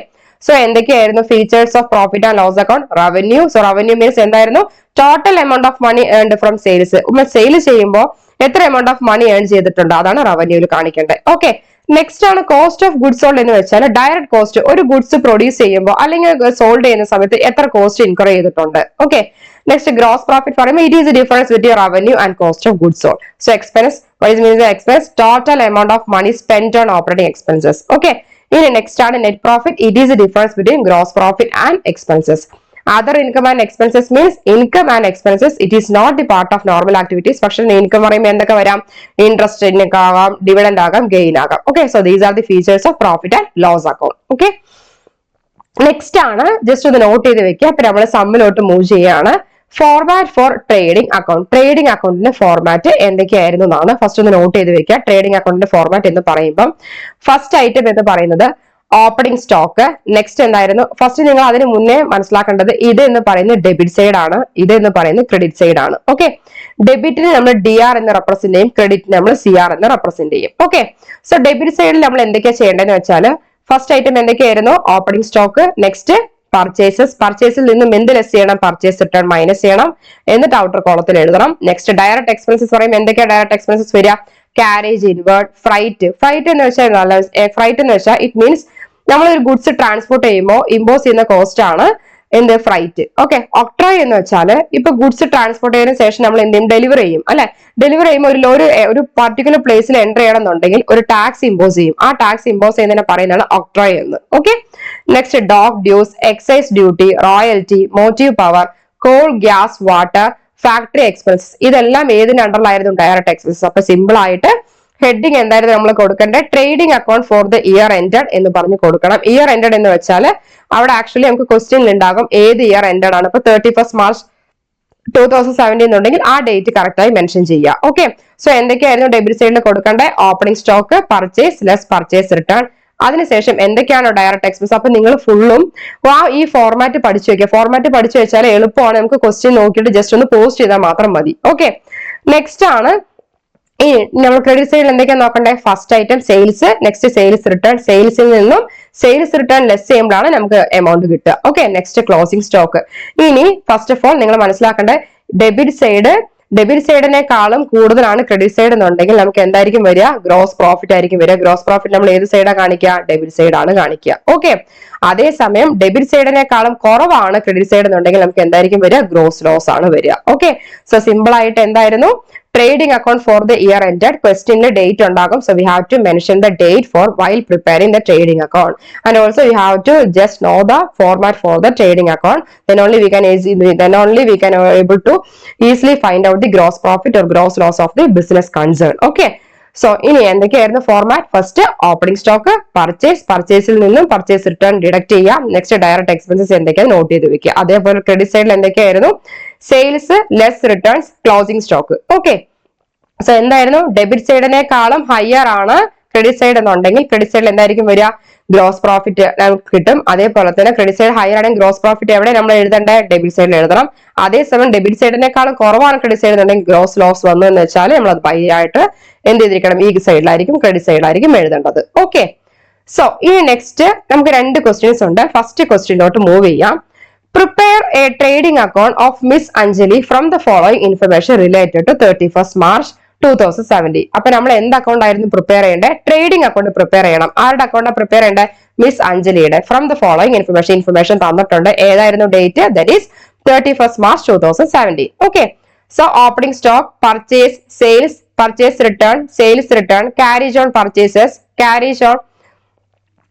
സോ എന്തൊക്കെയായിരുന്നു features of profit and loss account, revenue. So revenue means എന്തായിരുന്നു, total amount of money earned from sales. Sale ചെയ്യുമ്പോൾ എത്ര എമൗണ്ട് ഓഫ് മണി ഏൺ ചെയ്തിട്ടുണ്ട് അതാണ് റവന്യൂവിൽ കാണിക്കേണ്ടത്. ഓക്കെ, നെക്സ്റ്റ് ആണ് കോസ്റ്റ് ഓഫ് ഗുഡ്സ് സോൾഡ് എന്ന് വെച്ചാൽ ഡയറക്ട് കോസ്റ്റ്, ഒരു ഗുഡ്സ് പ്രൊഡ്യൂസ് ചെയ്യുമ്പോൾ അല്ലെങ്കിൽ സോൾഡ് ചെയ്യുന്ന സമയത്ത് എത്ര കോസ്റ്റ് ഇൻകർ ചെയ്തിട്ടുണ്ട്. ഓക്കെ, നെക്സ്റ്റ് ഗ്രോസ് പ്രോഫിറ്റ് പറയുമ്പോൾ it is the difference between revenue and cost of goods sold. So expense means expense total amount of money spend on operating expenses. Okay, ഇനി next ആണ് net profit. It is the difference between gross profit and expenses. Other income and expenses means income and expenses it is not the part of normal activities. പക്ഷേ income പറയുമ്പോൾ എന്തൊക്കെ വരാം, interest income ആകാം, dividend ആകാം, gain ആകാം. Okay, so these are the features of profit and loss account. Okay, next ആണ് just ഒന്ന് note ചെയ്ത് വെക്കുക. അപ്പൊ നമ്മൾ സമ്മിലോട്ട് മൂവ് ചെയ്യാണ്. Format for trading account. Trading അക്കൗണ്ടിന്റെ ഫോർമാറ്റ് എന്തൊക്കെയായിരുന്നു എന്നാണ് ഫസ്റ്റ് ഒന്ന് നോട്ട് ചെയ്ത് വെക്കുക. ട്രേഡിംഗ് അക്കൗണ്ടിന്റെ ഫോർമാറ്റ് എന്ന് പറയുമ്പോൾ ഫസ്റ്റ് ഐറ്റം എന്ന് പറയുന്നത് ഓപ്പണിംഗ് സ്റ്റോക്ക്. നെക്സ്റ്റ് എന്തായിരുന്നു, ഫസ്റ്റ് നിങ്ങൾ അതിന് മുന്നേ മനസ്സിലാക്കേണ്ടത് ഇത് എന്ന് പറയുന്നത് ഡെബിറ്റ് സൈഡ് ആണ്, ഇത് എന്ന് പറയുന്നത് ക്രെഡിറ്റ് സൈഡ് ആണ്. ഓക്കെ, ഡെബിറ്റിന് നമ്മൾ DR എന്ന് റെപ്രസെന്റ് ചെയ്യും, ക്രെഡിറ്റിന് നമ്മൾ CR എന്ന് റെപ്രസെന്റ് ചെയ്യും. ഓക്കെ, സോ ഡെബിറ്റ് സൈഡിൽ നമ്മൾ എന്തൊക്കെയാ ചെയ്യേണ്ടതെന്ന് വെച്ചാൽ ഫസ്റ്റ് ഐറ്റം എന്തൊക്കെയായിരുന്നു, ഓപ്പണിംഗ് സ്റ്റോക്ക്. നെക്സ്റ്റ് പർച്ചേസസ്, പർച്ചേസിൽ നിന്നും എന്ത് ലെസ് ചെയ്യണം, പർച്ചേസ് റിട്ടേൺ മൈനസ് ചെയ്യണം, എന്നിട്ട് ഔട്ടർ കോളത്തിൽ എഴുതണം. നെക്സ്റ്റ് ഡയറക്റ്റ് എക്സ്പെൻസസ് പറയുമ്പോൾ എന്തൊക്കെയാ ഡയറക്റ്റ് എക്സ്പെൻസസ് വരിക, കാരേജ് ഇൻവേർട്ട്, ഫ്രൈറ്റ് എന്ന് വെച്ചാൽ ഇറ്റ് മീൻസ് നമ്മളൊരു ഗുഡ്സ് ട്രാൻസ്പോർട്ട് ചെയ്യുമ്പോൾ ഇമ്പോസ് ചെയ്യുന്ന കോസ്റ്റ് ആണ് എന്ത്, ഫ്രൈറ്റ്. ഓക്കെ, ഒക്ട്രോയ് എന്ന് വെച്ചാൽ ഇപ്പൊ ഗുഡ്സ് ട്രാൻസ്പോർട്ട് ചെയ്തതിനു ശേഷം നമ്മൾ എന്ത് ചെയ്യും, ഡെലിവർ ചെയ്യും അല്ലെ. ഡെലിവർ ചെയ്യുമ്പോൾ ഒരു പർട്ടിക്കുലർ പ്ലേസിൽ എൻ്റർ ചെയ്യണമെന്നുണ്ടെങ്കിൽ ഒരു ടാക്സ് ഇമ്പോസ് ചെയ്യും. ആ ടാക്സ് ഇമ്പോസ് ചെയ്യുന്നതിനെ പറയുന്നതാണ് ഒക്ട്രോയ് എന്ന്. Okay, next dog dues, excise duty, royalty, motive power, call, gas, water, factory expenses, ഇതെല്ലാം ഏതിന്റെ അണ്ടറിലായിരുന്നു, ഡയറക്റ്റ് എക്സ്പെൻസസ്. അപ്പൊ സിമ്പിൾ ആയിട്ട് ഹെഡിങ് എന്തായിരുന്നു നമ്മൾ കൊടുക്കേണ്ടത്, trading account for the year ended എന്ന് പറഞ്ഞ് കൊടുക്കണം. ഇയർ എൻഡഡ് എന്ന് വെച്ചാൽ അവിടെ ആക്ച്വലി നമുക്ക് ക്വസ്റ്റ്യൻ ഉണ്ടാകും ഏത് ഇയർ എൻഡഡ് ആണ്. ഇപ്പൊ 31 മാർച്ച് 2017 ഉണ്ടെങ്കിൽ ആ ഡേറ്റ് കറക്റ്റ് ആയി മെൻഷൻ ചെയ്യുക. ഓക്കെ, സോ എന്തൊക്കെയായിരുന്നു ഡെബിറ്റ് സൈഡിൽ കൊടുക്കേണ്ടത്, opening stock, purchase less purchase return, അതിനുശേഷം എന്തൊക്കെയാണോ ഡയറക്റ്റ് എക്സ്പെൻസ്, അപ്പൊ നിങ്ങൾ ഫുള്ളും ഈ ഫോർമാറ്റ് പഠിച്ചു വെക്കുക. ഫോർമാറ്റ് പഠിച്ചു വെച്ചാൽ എളുപ്പമാണ്, നമുക്ക് ക്വസ്റ്റ്യൻ നോക്കിയിട്ട് ജസ്റ്റ് ഒന്ന് പോസ്റ്റ് ചെയ്താൽ മാത്രം മതി. ഓക്കെ, നെക്സ്റ്റ് ആണ് ഈ നമ്മൾ ക്രെഡിറ്റ് സൈഡിൽ എന്തൊക്കെയാണ് നോക്കണ്ടേ? First item sales, next sales return, സെയിൽസിൽ നിന്നും സെയിൽസ് റിട്ടേൺ ലെസ് ചെയ്യുമ്പോഴാണ് നമുക്ക് എമൗണ്ട് കിട്ടുക. Okay, next closing stock. ഇനി ഫസ്റ്റ് ഓഫ് ഓൾ നിങ്ങൾ മനസ്സിലാക്കേണ്ടത് ഡെബിറ്റ് സൈഡിനേക്കാളും കൂടുതലാണ് ക്രെഡിറ്റ് സൈഡ് എന്നുണ്ടെങ്കിൽ നമുക്ക് എന്തായിരിക്കും വരിക? ഗ്രോസ് പ്രോഫിറ്റ് ആയിരിക്കും വരിക. ഗ്രോസ് പ്രോഫിറ്റ് നമ്മൾ ഏത് സൈഡാണ് കാണിക്കുക? ഡെബിറ്റ് സൈഡ് ആണ് കാണിക്കുക. ഓക്കെ, അതേസമയം ഡെബിറ്റ് സൈഡിനേക്കാളും കുറവാണ് ക്രെഡിറ്റ് സൈഡ് എന്നുണ്ടെങ്കിൽ നമുക്ക് എന്തായിരിക്കും വരിക? ഗ്രോസ് ലോസ് ആണ് വരിക. ഓക്കെ, സോ സിമ്പിൾ ആയിട്ട് എന്തായിരുന്നു? Trading account for the year ended. ക്വസ്റ്റ്യനിൽ ഡേറ്റ് ഉണ്ടാകും. So we have to mention the date for while preparing the trading account. And also we have to just know the format for the trading account. Then only we can able to easily find out the gross profit or gross loss of the business concern. Okay, so ഇനി എന്തൊക്കെയായിരുന്നു format? First opening stock, പർച്ചേസിൽ നിന്നും purchase return deduct ചെയ്യാം. Next direct expenses എന്തൊക്കെയാണ് not ചെയ്ത് വെക്കുക. അതേപോലെ credit സൈഡിൽ എന്തൊക്കെയായിരുന്നു? Sales less returns closing stock. Okay, so എന്തായിരുന്നു? ഡെബിറ്റ് സൈഡിനേക്കാളും ഹയർ ആണ് ക്രെഡിറ്റ് സൈഡ് എന്നുണ്ടെങ്കിൽ ക്രെഡിറ്റ് സൈഡിൽ എന്തായിരിക്കും വരിക? ഗ്രോസ് പ്രോഫിറ്റ് നമുക്ക് കിട്ടും. അതേപോലെ തന്നെ ക്രെഡിറ്റ് സൈഡ് ഹയർ ആണെങ്കിൽ ഗ്രോസ് പ്രോഫിറ്റ് എവിടെ നമ്മൾ എഴുതേണ്ടത്? ഡെബിറ്റ് സൈഡിൽ എഴുതണം. അതേസമയം ഡെബിറ്റ് സൈഡിനേക്കാളും കുറവാണ് ക്രെഡിറ്റ് സൈഡ് എന്നുണ്ടെങ്കിൽ ഗ്രോസ് ലോസ് വന്നു എന്ന് വെച്ചാൽ നമ്മൾ അത് ബൈ ആയിട്ട് എന്ത് ചെയ്തിരിക്കണം? ഈ സൈഡിലായിരിക്കും, ക്രെഡിറ്റ് സൈഡിലായിരിക്കും എഴുതേണ്ടത്. ഓക്കെ, സോ ഇനി നെക്സ്റ്റ് നമുക്ക് 2 ക്വസ്റ്റ്യൻസ് ഉണ്ട്. ഫസ്റ്റ് ക്വസ്റ്റ്യനിലോട്ട് മൂവ് ചെയ്യാം. Prepare a trading account of Miss Anjali from the following information related to 31st March 2017. അപ്പൊ നമ്മൾ എന്ത് അക്കൗണ്ട് ആയിരുന്നു പ്രിപ്പയർ ചെയ്യേണ്ടത്? ട്രേഡിംഗ് അക്കൗണ്ട് പ്രിപ്പയർ ചെയ്യണം. ആരുടെ അക്കൗണ്ടാണ് പ്രിപ്പയർ ചെയ്യേണ്ടത്? മിസ് അഞ്ജലിയുടെ. ഫ്രം ദ ഫോളോയിങ് ഇൻഫർമേഷൻ തന്നിട്ടുണ്ട്. ഏതായിരുന്നു date? That is 31st March 2017. Okay, so opening stock, purchase, sales, purchase return, sales return, carriage on purchases, carriage on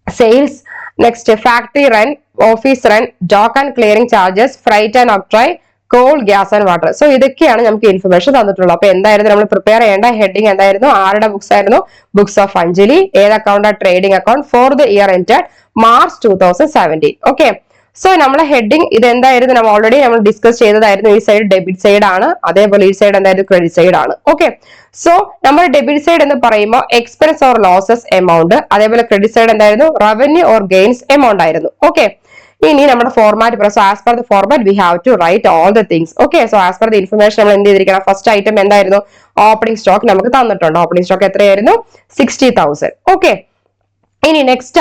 sales, next factory rent, office rent, dock and clearing charges, freight and octroi, coal, gas and water. So ഇതൊക്കെയാണ് നമുക്ക് information തന്നിട്ടുള്ളത്. അപ്പൊ എന്തായിരുന്നു നമ്മൾ prepare ചെയ്യേണ്ട heading? എന്തായിരുന്നു? ആരുടെ books ആയിരുന്നു? Books of Anjali. ഏത് അക്കൗണ്ട്? Trading account for the year ended March 2017. Okay, so നമ്മളെ ഹെഡിങ് ഇത് എന്തായിരുന്നു? നമ്മൾ ഓൾറെഡി ഡിസ്കസ് ചെയ്തതായിരുന്നു. ഈ സൈഡ് ഡെബിറ്റ് സൈഡ് ആണ്, അതേപോലെ ഈ സൈഡ് എന്തായിരുന്നു? ക്രെഡിറ്റ് സൈഡ് ആണ്. ഓക്കെ, സോ നമ്മൾ ഡെബിറ്റ് സൈഡ് എന്ന് പറയുമ്പോൾ എക്സ്പെൻസ് ഓർ ലോസസ് എമൗണ്ട്, അതേപോലെ ക്രെഡിറ്റ് സൈഡ് എന്തായിരുന്നു? റവന്യൂ ഓർ ഗെയിൻസ് എമൗണ്ട് ആയിരുന്നു. ഓക്കെ, ഇനി നമ്മുടെ format, so as per the format we have to write all the things. Okay, so as per the information നമ്മൾ എന്ത് ചെയ്തിരിക്കണം? ഫസ്റ്റ് ഐറ്റം എന്തായിരുന്നു? Opening stock നമുക്ക് തന്നിട്ടുണ്ട്. ഓപ്പണിംഗ് സ്റ്റോക്ക് എത്രയായിരുന്നു? 60,000. ഓക്കെ, ഇനി നെക്സ്റ്റ്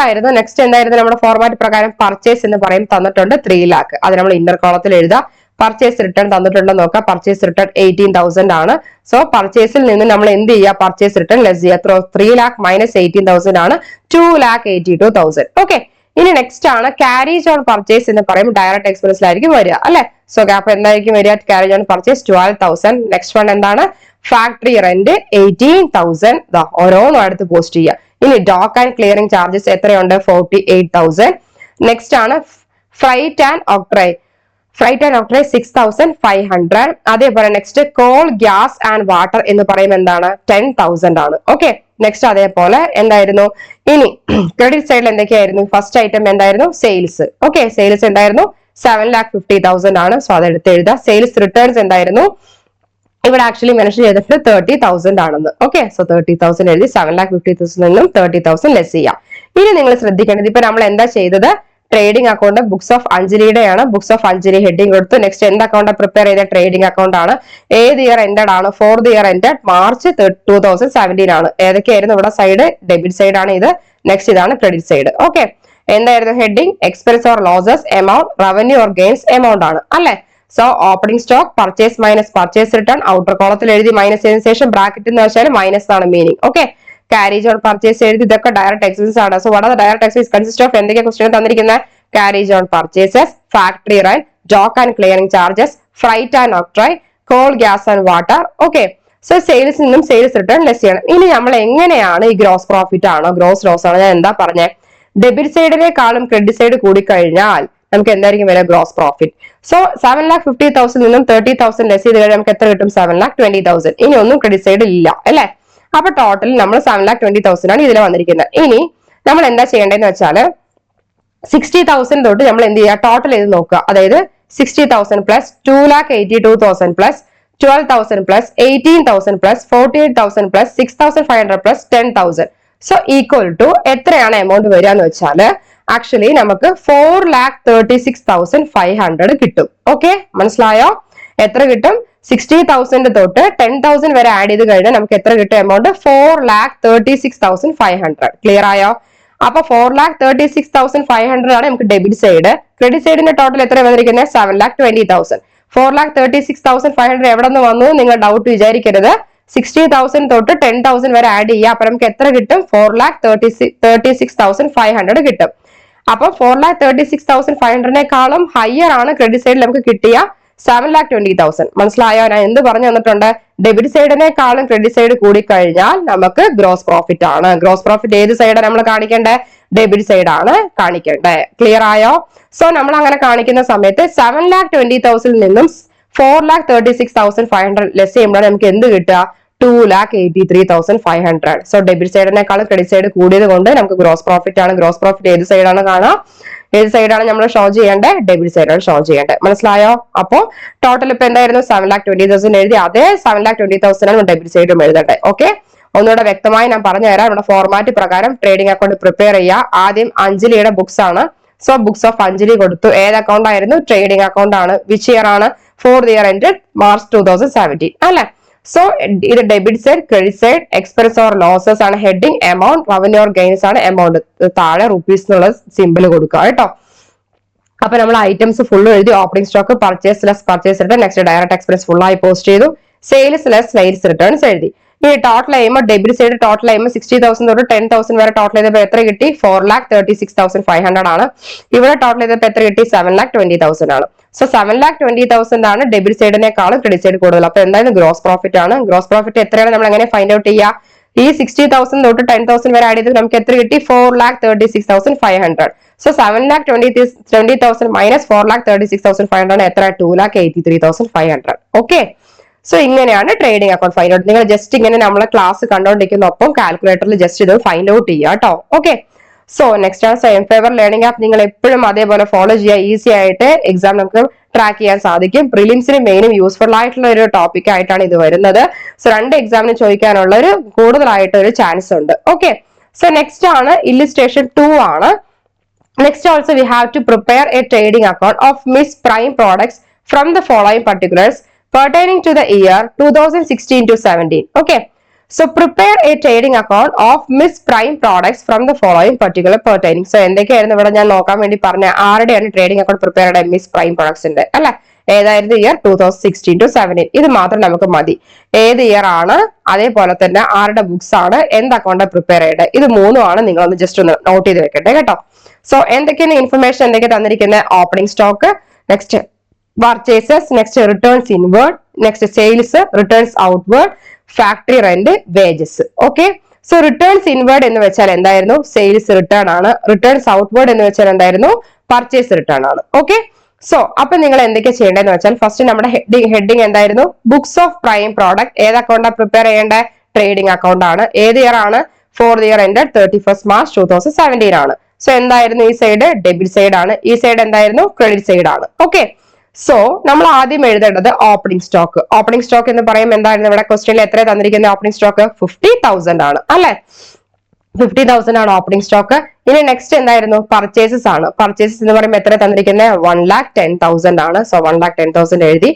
എന്തായിരുന്നു? നമ്മുടെ ഫോർമാറ്റ് പ്രകാരം പർച്ചേസ് എന്ന് പറയും തന്നിട്ടുണ്ട് 3 lakh. അത് നമ്മൾ ഇന്നർ കോളത്തിൽ എഴുതാം. പർച്ചേസ് റിട്ടേൺ തന്നിട്ടുണ്ടോ നോക്കാം. പർച്ചേസ് റിട്ടേൺ 18,000 ആണ്. സോ പർച്ചേസിൽ നിന്ന് നമ്മൾ എന്ത് ചെയ്യുക? പർച്ചേസ് റിട്ടേൺ ലെസ് ചെയ്യുക. 3 lakh minus 18,000 ആണ് 2,82,000. ഓക്കെ, ഇനി നെക്സ്റ്റ് ആണ് ക്യാരേജ് ഓൺ പർച്ചേസ് എന്ന് പറയും ഡയറക്റ്റ് എക്സ്പെൻസിലായിരിക്കും വരിക അല്ലെ. സോ അപ്പൊ എന്തായിരിക്കും വരിക? Carriage on purchase 12,000. Next one എന്താണ്? Factory rent 18,000. ഓരോന്നും അടുത്ത് പോസ്റ്റ് ചെയ്യുക. ഇനി ഡോക്ക് ആൻഡ് ക്ലിയറിംഗ് ചാർജസ് എത്രയുണ്ട്? 48,000. നെക്സ്റ്റ് ആണ് ഫ്രൈറ്റ് ആൻഡ് ഒക്ട്രോയ് 6,500. അതേപോലെ next call, gas and water എന്ന് പറയും എന്താണ്? 10,000 ആണ്. ഓക്കെ, നെക്സ്റ്റ് അതേപോലെ എന്തായിരുന്നു? ഇനി ക്രെഡിറ്റ് സൈഡിൽ എന്തൊക്കെയായിരുന്നു? ഫസ്റ്റ് ഐറ്റം എന്തായിരുന്നു? സെയിൽസ്. ഓക്കെ, സെയിൽസ് എന്തായിരുന്നു? 7,50,000 ആണ്. സോ അതെടുത്ത് എഴുതുക. സെയിൽസ് റിട്ടേൺസ് എന്തായിരുന്നു? ഇവിടെ ആക്ച്വലി മെൻഷൻ ചെയ്തിട്ട് 30,000 ആണെന്ന്. ഓക്കെ, സോ 30,000 എഴുതി 7,50,000 നിന്നും 30,000 ലെസ് ചെയ്യാം. ഇനി നിങ്ങൾ ശ്രദ്ധിക്കേണ്ടത്, ഇപ്പൊ നമ്മൾ എന്താ ചെയ്തത്? ട്രേഡിംഗ് അക്കൗണ്ട് ബുക്സ് ഓഫ് അഞ്ജലിയുടെയാണ്. ബുക്സ് ഓഫ് അഞ്ജലി ഹെഡിങ് കൊടുത്തു. നെക്സ്റ്റ് എന്ത് അക്കൗണ്ട് പ്രിപ്പയർ ചെയ്ത? ട്രേഡിംഗ് അക്കൗണ്ട് ആണ്. ഏത് ഇയർ എൻഡഡ് ആണ്? For the year ended March 2017 ആണ്. ഏതൊക്കെയായിരുന്നു? ഇവിടെ സൈഡ് ഡെബിറ്റ് സൈഡ് ആണ് ഇത്. നെക്സ്റ്റ് ഇതാണ് ക്രെഡിറ്റ് സൈഡ്. ഓക്കെ, എന്തായിരുന്നു heading? Expense or losses amount, revenue or gains amount ആണ് അല്ലെ. So opening stock, purchase minus purchase return, outer കോളത്തിൽ എഴുതി മൈനസ് ചെയ്തതിനു ശേഷം ബ്രാക്കറ്റ് എന്ന് വെച്ചാൽ മൈനസ് ആണ് meaning. Okay, carriage on purchase എഴുതി. ഇതൊക്കെ ഡയറക്റ്റ് എക്സ്പെൻസ് ആണ്. So what are the direct expense consist of? എന്തൊക്കെ ക്വസ്റ്റ്യൻ തന്നിരിക്കുന്നത്? Carriage on purchases, factory rent, dock and clearing charges, freight and octroi, coal, gas and water. Okay, so sales നിന്നും sales return less ചെയ്യണം. ഇനി നമ്മൾ എങ്ങനെയാണ് ഈ gross profit ആണോ gross loss ആണോ? ഞാൻ എന്താ പറഞ്ഞത്? ഡെബിറ്റ് സൈഡിനേക്കാളും ക്രെഡിറ്റ് സൈഡ് കൂടിക്കഴിഞ്ഞാൽ നമുക്ക് എന്തായിരിക്കും വരിക? Gross profit. സോ 7,50,000 നിന്നും 30,000 ലെസ് ചെയ്ത് കഴിഞ്ഞാൽ നമുക്ക് എത്ര കിട്ടും? 7,20,000. ഇനി ഒന്നും ക്രെഡിറ്റ് സൈഡ് ഇല്ല അല്ലെ. അപ്പൊ ടോട്ടൽ നമ്മൾ 7,20,000 ആണ് ഇതിൽ വന്നിരിക്കുന്നത്. ഇനി നമ്മൾ എന്താ ചെയ്യേണ്ടതെന്ന് വെച്ചാല് 60,000 തൊട്ട് നമ്മൾ എന്ത് ചെയ്യുക? ടോട്ടൽ ചെയ്ത് നോക്കുക. അതായത് 60,000 plus 2,82,000 plus 12,000 plus 18,000 plus 48,000 plus 6,500 plus 10,000. So equal to എത്രയാണ് എമൗണ്ട് വരിക എന്ന് വെച്ചാൽ ആക്ച്വലി നമുക്ക് 4,36,500 കിട്ടും. ഓക്കെ, മനസ്സിലായോ? എത്ര കിട്ടും? 60,000 തൊട്ട് 10,000 വരെ ആഡ് ചെയ്ത് കഴിഞ്ഞാൽ നമുക്ക് എത്ര കിട്ടും എമൗണ്ട്? 4,36,500. ക്ലിയർ ആയോ? അപ്പൊ 4,36,500 ആണ് നമുക്ക് ഡെബിറ്റ് സൈഡ്. ക്രെഡിറ്റ് സൈഡിന്റെ ടോട്ടൽ എത്ര വന്നിരിക്കുന്നത്? 7,20,000. 4,36,500 എവിടെ നിന്ന് വന്നു നിങ്ങൾ ഡൗട്ട് വിചാരിക്കരുത്. 60,000 തൊട്ട് 10,000 വരെ ആഡ് ചെയ്യുക. അപ്പൊ നമുക്ക് എത്ര കിട്ടും? 4,36,500 കിട്ടും. അപ്പൊ 4,36,500-നേക്കാളും ഹയർ ആണ് ക്രെഡിറ്റ് സൈഡിൽ നമുക്ക് കിട്ടിയ 7,20,000. മനസ്സിലായോ? ഞാൻ എന്ത് പറഞ്ഞു തന്നിട്ടുണ്ട്? ഡെബിറ്റ് സൈഡിനേക്കാളും ക്രെഡിറ്റ് സൈഡ് കൂടി കഴിഞ്ഞാൽ നമുക്ക് ഗ്രോസ് പ്രോഫിറ്റ് ആണ്. ഗ്രോസ് പ്രോഫിറ്റ് ഏത് സൈഡാണ് നമ്മൾ കാണിക്കേണ്ടത്? ഡെബിറ്റ് സൈഡ് ആണ് കാണിക്കേണ്ടത്. ക്ലിയർ ആയോ? സോ നമ്മൾ അങ്ങനെ കാണിക്കുന്ന സമയത്ത് 7,20,000 നിന്നും 4,36,500 ലെസ് ചെയ്യുമ്പോൾ നമുക്ക് എന്ത് കിട്ടുക? 2,83,500. സോ ഡെബിറ്റ് സൈഡിനേക്കാളും ക്രെഡിറ്റ് സൈഡ് കൂടിയത് കൊണ്ട് നമുക്ക് ഗ്രോസ് പ്രോഫിറ്റ് ആണ്. ഗ്രോസ് പ്രോഫിറ്റ് ഏത് സൈഡാണ് കാണാം? ഏത് സൈഡാണ് നമ്മൾ ഷോ ചെയ്യേണ്ടത്? ഡെബിറ്റ് സൈഡാണ് ഷോ ചെയ്യേണ്ടത്. മനസ്സിലായോ? അപ്പോ ടോട്ടൽ ഇപ്പൊ എന്തായിരുന്നു? 7,20,000 എഴുതി. അതേ 7,20,000 ആണ് ഡെബിറ്റ് സൈഡും എഴുതേണ്ടത്. ഓക്കെ, ഒന്നുകൂടെ വ്യക്തമായി ഞാൻ പറഞ്ഞു തരാം. നമ്മുടെ ഫോർമാറ്റ് പ്രകാരം ട്രേഡിംഗ് അക്കൗണ്ട് പ്രിപ്പയർ ചെയ്യുക. ആദ്യം അഞ്ജലിയുടെ ബുക്സ് ആണ്. സോ ബുക്സ് ഓഫ് അഞ്ജലി കൊടുത്തു. ഏത് അക്കൗണ്ട് ആയിരുന്നു? ട്രേഡിംഗ് അക്കൗണ്ട് ആണ്. വിച്ച് ഇയർ ആണ്? 4th year ended March 2017 അല്ലെ? സോ ഇത് debit side, credit side, expense or losses ആണ് heading. Amount, revenue or gains ആണ് എമൗണ്ട്. താഴെ റുപ്പീസ് എന്നുള്ള സിമ്പിൾ കൊടുക്കുക കേട്ടോ. അപ്പൊ നമ്മൾ ഐറ്റംസ് ഫുൾ എഴുതി. Opening stock, purchase less purchase return, next direct expense full ആയി പോസ്റ്റ് ചെയ്തു. സെയിൽസ് ലെസ് സെയിൽസ് റിട്ടേൺസ് എഴുതി. ഈ ടോട്ടൽ ചെയ്യുമ്പോൾ ഡെബിറ്റ് സൈഡ് ടോട്ടൽ ചെയ്യുമ്പോൾ 60,000 തൊട്ട് 10,000 വരെ ടോട്ടൽ ചെയ്തപ്പോൾ എത്ര കിട്ടി? 4,36,500 ആണ്. ഇവിടെ ടോട്ടൽ ചെയ്തപ്പോൾ എത്ര കിട്ടി? 7,20,000 ആണ്. സോ 7,20,000 ആണ് ഡെബിറ്റ് സൈഡിനേക്കാളും ക്രെഡിറ്റ് സൈഡ് കൂടുതൽ. അപ്പൊ എന്തായാലും ഗ്രോസ് പ്രോഫിറ്റ് ആണ്. ഗ്രോസ് പ്രോഫിറ്റ് എത്രയാണ് നമ്മൾ എങ്ങനെ ഫൈൻഡ് ഔട്ട് ചെയ്യുക? ഈ 60,000 തൊട്ട് 10,000 വരെ ആഡ് ചെയ്ത് നമുക്ക് എത്ര കിട്ടി? 4,36,500. സോ 7,20,000 മൈനസ് 4,36,500 എത്ര? 2,83,500. ഓക്കെ, സോ ഇങ്ങനെയാണ് ട്രേഡിംഗ് അക്കൗണ്ട് ഫൈൻഡ് ഔട്ട്. നിങ്ങൾ ജസ്റ്റ് ഇങ്ങനെ നമ്മളെ ക്ലാസ് കണ്ടോണ്ടിരിക്കുന്നൊപ്പം കാൽക്കുലേറ്ററിൽ ജസ്റ്റ് ഇത് ഫൈൻഡ് ഔട്ട് ചെയ്യുക കേട്ടോ. ഓക്കെ, സോ നെക്സ്റ്റ് ആണ് സ്വയം ഫേവർ ലേണിംഗ് ആപ്പ്. നിങ്ങൾ എപ്പോഴും അതേപോലെ ഫോളോ ചെയ്യുക. ഈസി ആയിട്ട് എക്സാം നമുക്ക് ട്രാക്ക് ചെയ്യാൻ സാധിക്കും. പ്രിലിംസിന് മെയിനും യൂസ്ഫുൾ ആയിട്ടുള്ള ഒരു ടോപ്പിക് ആയിട്ടാണ് ഇത് വരുന്നത്. സോ 2 എക്സാമിന് ചോദിക്കാനുള്ള ഒരു കൂടുതലായിട്ട് ഒരു ചാൻസ് ഉണ്ട്. ഓക്കെ, സോ നെക്സ്റ്റ് ആണ് ഇല്ലുസ്ട്രേഷൻ 2 ആണ്. Next also we have to prepare a trading account of Miss Prime products from the following particulars pertaining to the year 2016 to 17. Okay. So prepare a trading account of Miss Prime products from the following particular pertaining. So എന്തൊക്കെയായിരുന്നു ഇവിടെ ഞാൻ നോക്കാൻ വേണ്ടി പറഞ്ഞ ആരുടെയാണ് trading account prepare ചെയ്യേണ്ടത്? Miss prime പ്രൊഡക്ട്സിന്റെ അല്ലെ? ഏതായിരുന്നു year? 2016 to 17. ഇത് മാത്രം നമുക്ക് മതി. ഏത് ഇയർ ആണ്, അതേപോലെ തന്നെ ആരുടെ ബുക്സ് ആണ്, എന്ത് അക്കൗണ്ട് പ്രിപ്പയർ ചെയ്യേണ്ടത്, ഇത് മൂന്നും ആണ് നിങ്ങളൊന്ന് ജസ്റ്റ് ഒന്ന് നോട്ട് ചെയ്ത് വെക്കട്ടെ കേട്ടോ. സോ എന്തൊക്കെയാണ് ഇൻഫർമേഷൻ എന്തൊക്കെ തന്നിരിക്കുന്നത്? Opening stock, next purchases, next returns inward, next sales, returns outward, factory rent, wages. Okay, so returns inward എന്ന് വെച്ചാൽ എന്തായിരുന്നു? സെയിൽസ് റിട്ടേൺ ആണ്. റിട്ടേൺസ് ഔട്ട്വേർഡ് എന്ന് വെച്ചാൽ എന്തായിരുന്നു? പർച്ചേസ് റിട്ടേൺ ആണ്. ഓക്കെ, സോ അപ്പൊ നിങ്ങൾ എന്തൊക്കെ ചെയ്യേണ്ടതെന്ന് വെച്ചാൽ ഫസ്റ്റ് നമ്മുടെ ഹെഡിങ് എന്തായിരുന്നു? Books of prime product. ഏത് അക്കൗണ്ടാണ് പ്രിപ്പയർ ചെയ്യേണ്ടത്? ട്രേഡിംഗ് അക്കൗണ്ട് ആണ്. ഏത് ഇയർ ആണ്? 4th year ended 31st March 2017 ആണ്. സോ എന്തായിരുന്നു ഈ സൈഡ്? ഡെബിറ്റ് സൈഡ് ആണ്. ഈ സൈഡ് എന്തായിരുന്നു? ക്രെഡിറ്റ് സൈഡ് ആണ്. ഓക്കെ, സോ നമ്മൾ ആദ്യം എഴുതേണ്ടത് ഓപ്പണിംഗ് സ്റ്റോക്ക്. ഓപ്പണിംഗ് സ്റ്റോക്ക് എന്ന് പറയുമ്പോൾ എന്തായിരുന്നു ഇവിടെ ക്വസ്റ്റ്യനിൽ എത്ര തന്നിരിക്കുന്നത്? ഓപ്പണിംഗ് സ്റ്റോക്ക് 50,000 ആണ് അല്ലെ? 50,000 ആണ് ഓപ്പണിംഗ് സ്റ്റോക്ക്. ഇനി നെക്സ്റ്റ് എന്തായിരുന്നു? പർച്ചേസസ് ആണ്. പർച്ചേസസ് എന്ന് പറയുമ്പോൾ എത്ര തന്നിരിക്കുന്നത്? 1,10,000 ആണ്. സോ 1,10,000 എഴുതി.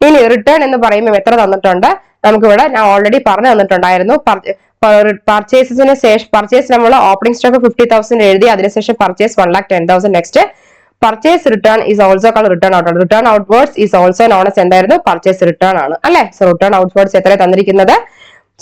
ഇനി റിട്ടേൺ എന്ന് പറയുമ്പോൾ എത്ര തന്നിട്ടുണ്ട്? നമുക്കിവിടെ ഞാൻ ഓൾറെഡി പറഞ്ഞു തന്നിട്ടുണ്ടായിരുന്നു. പർച്ചേസിന് ശേഷം പർച്ചേസ് നമ്മൾ ഓപ്പണിംഗ് സ്റ്റോക്ക് 50,000 എഴുതി. അതിനുശേഷം purchase 1,10,000. Next purchase return is also called return outward. Return outwards is also known as എന്തായിരുന്നു? പർച്ചേസ് റിട്ടേൺ ആണ് അല്ലെ? സോ റിട്ടേൺ ഔട്ട്വേർഡ്സ് എത്ര തന്നിരിക്കുന്നത്?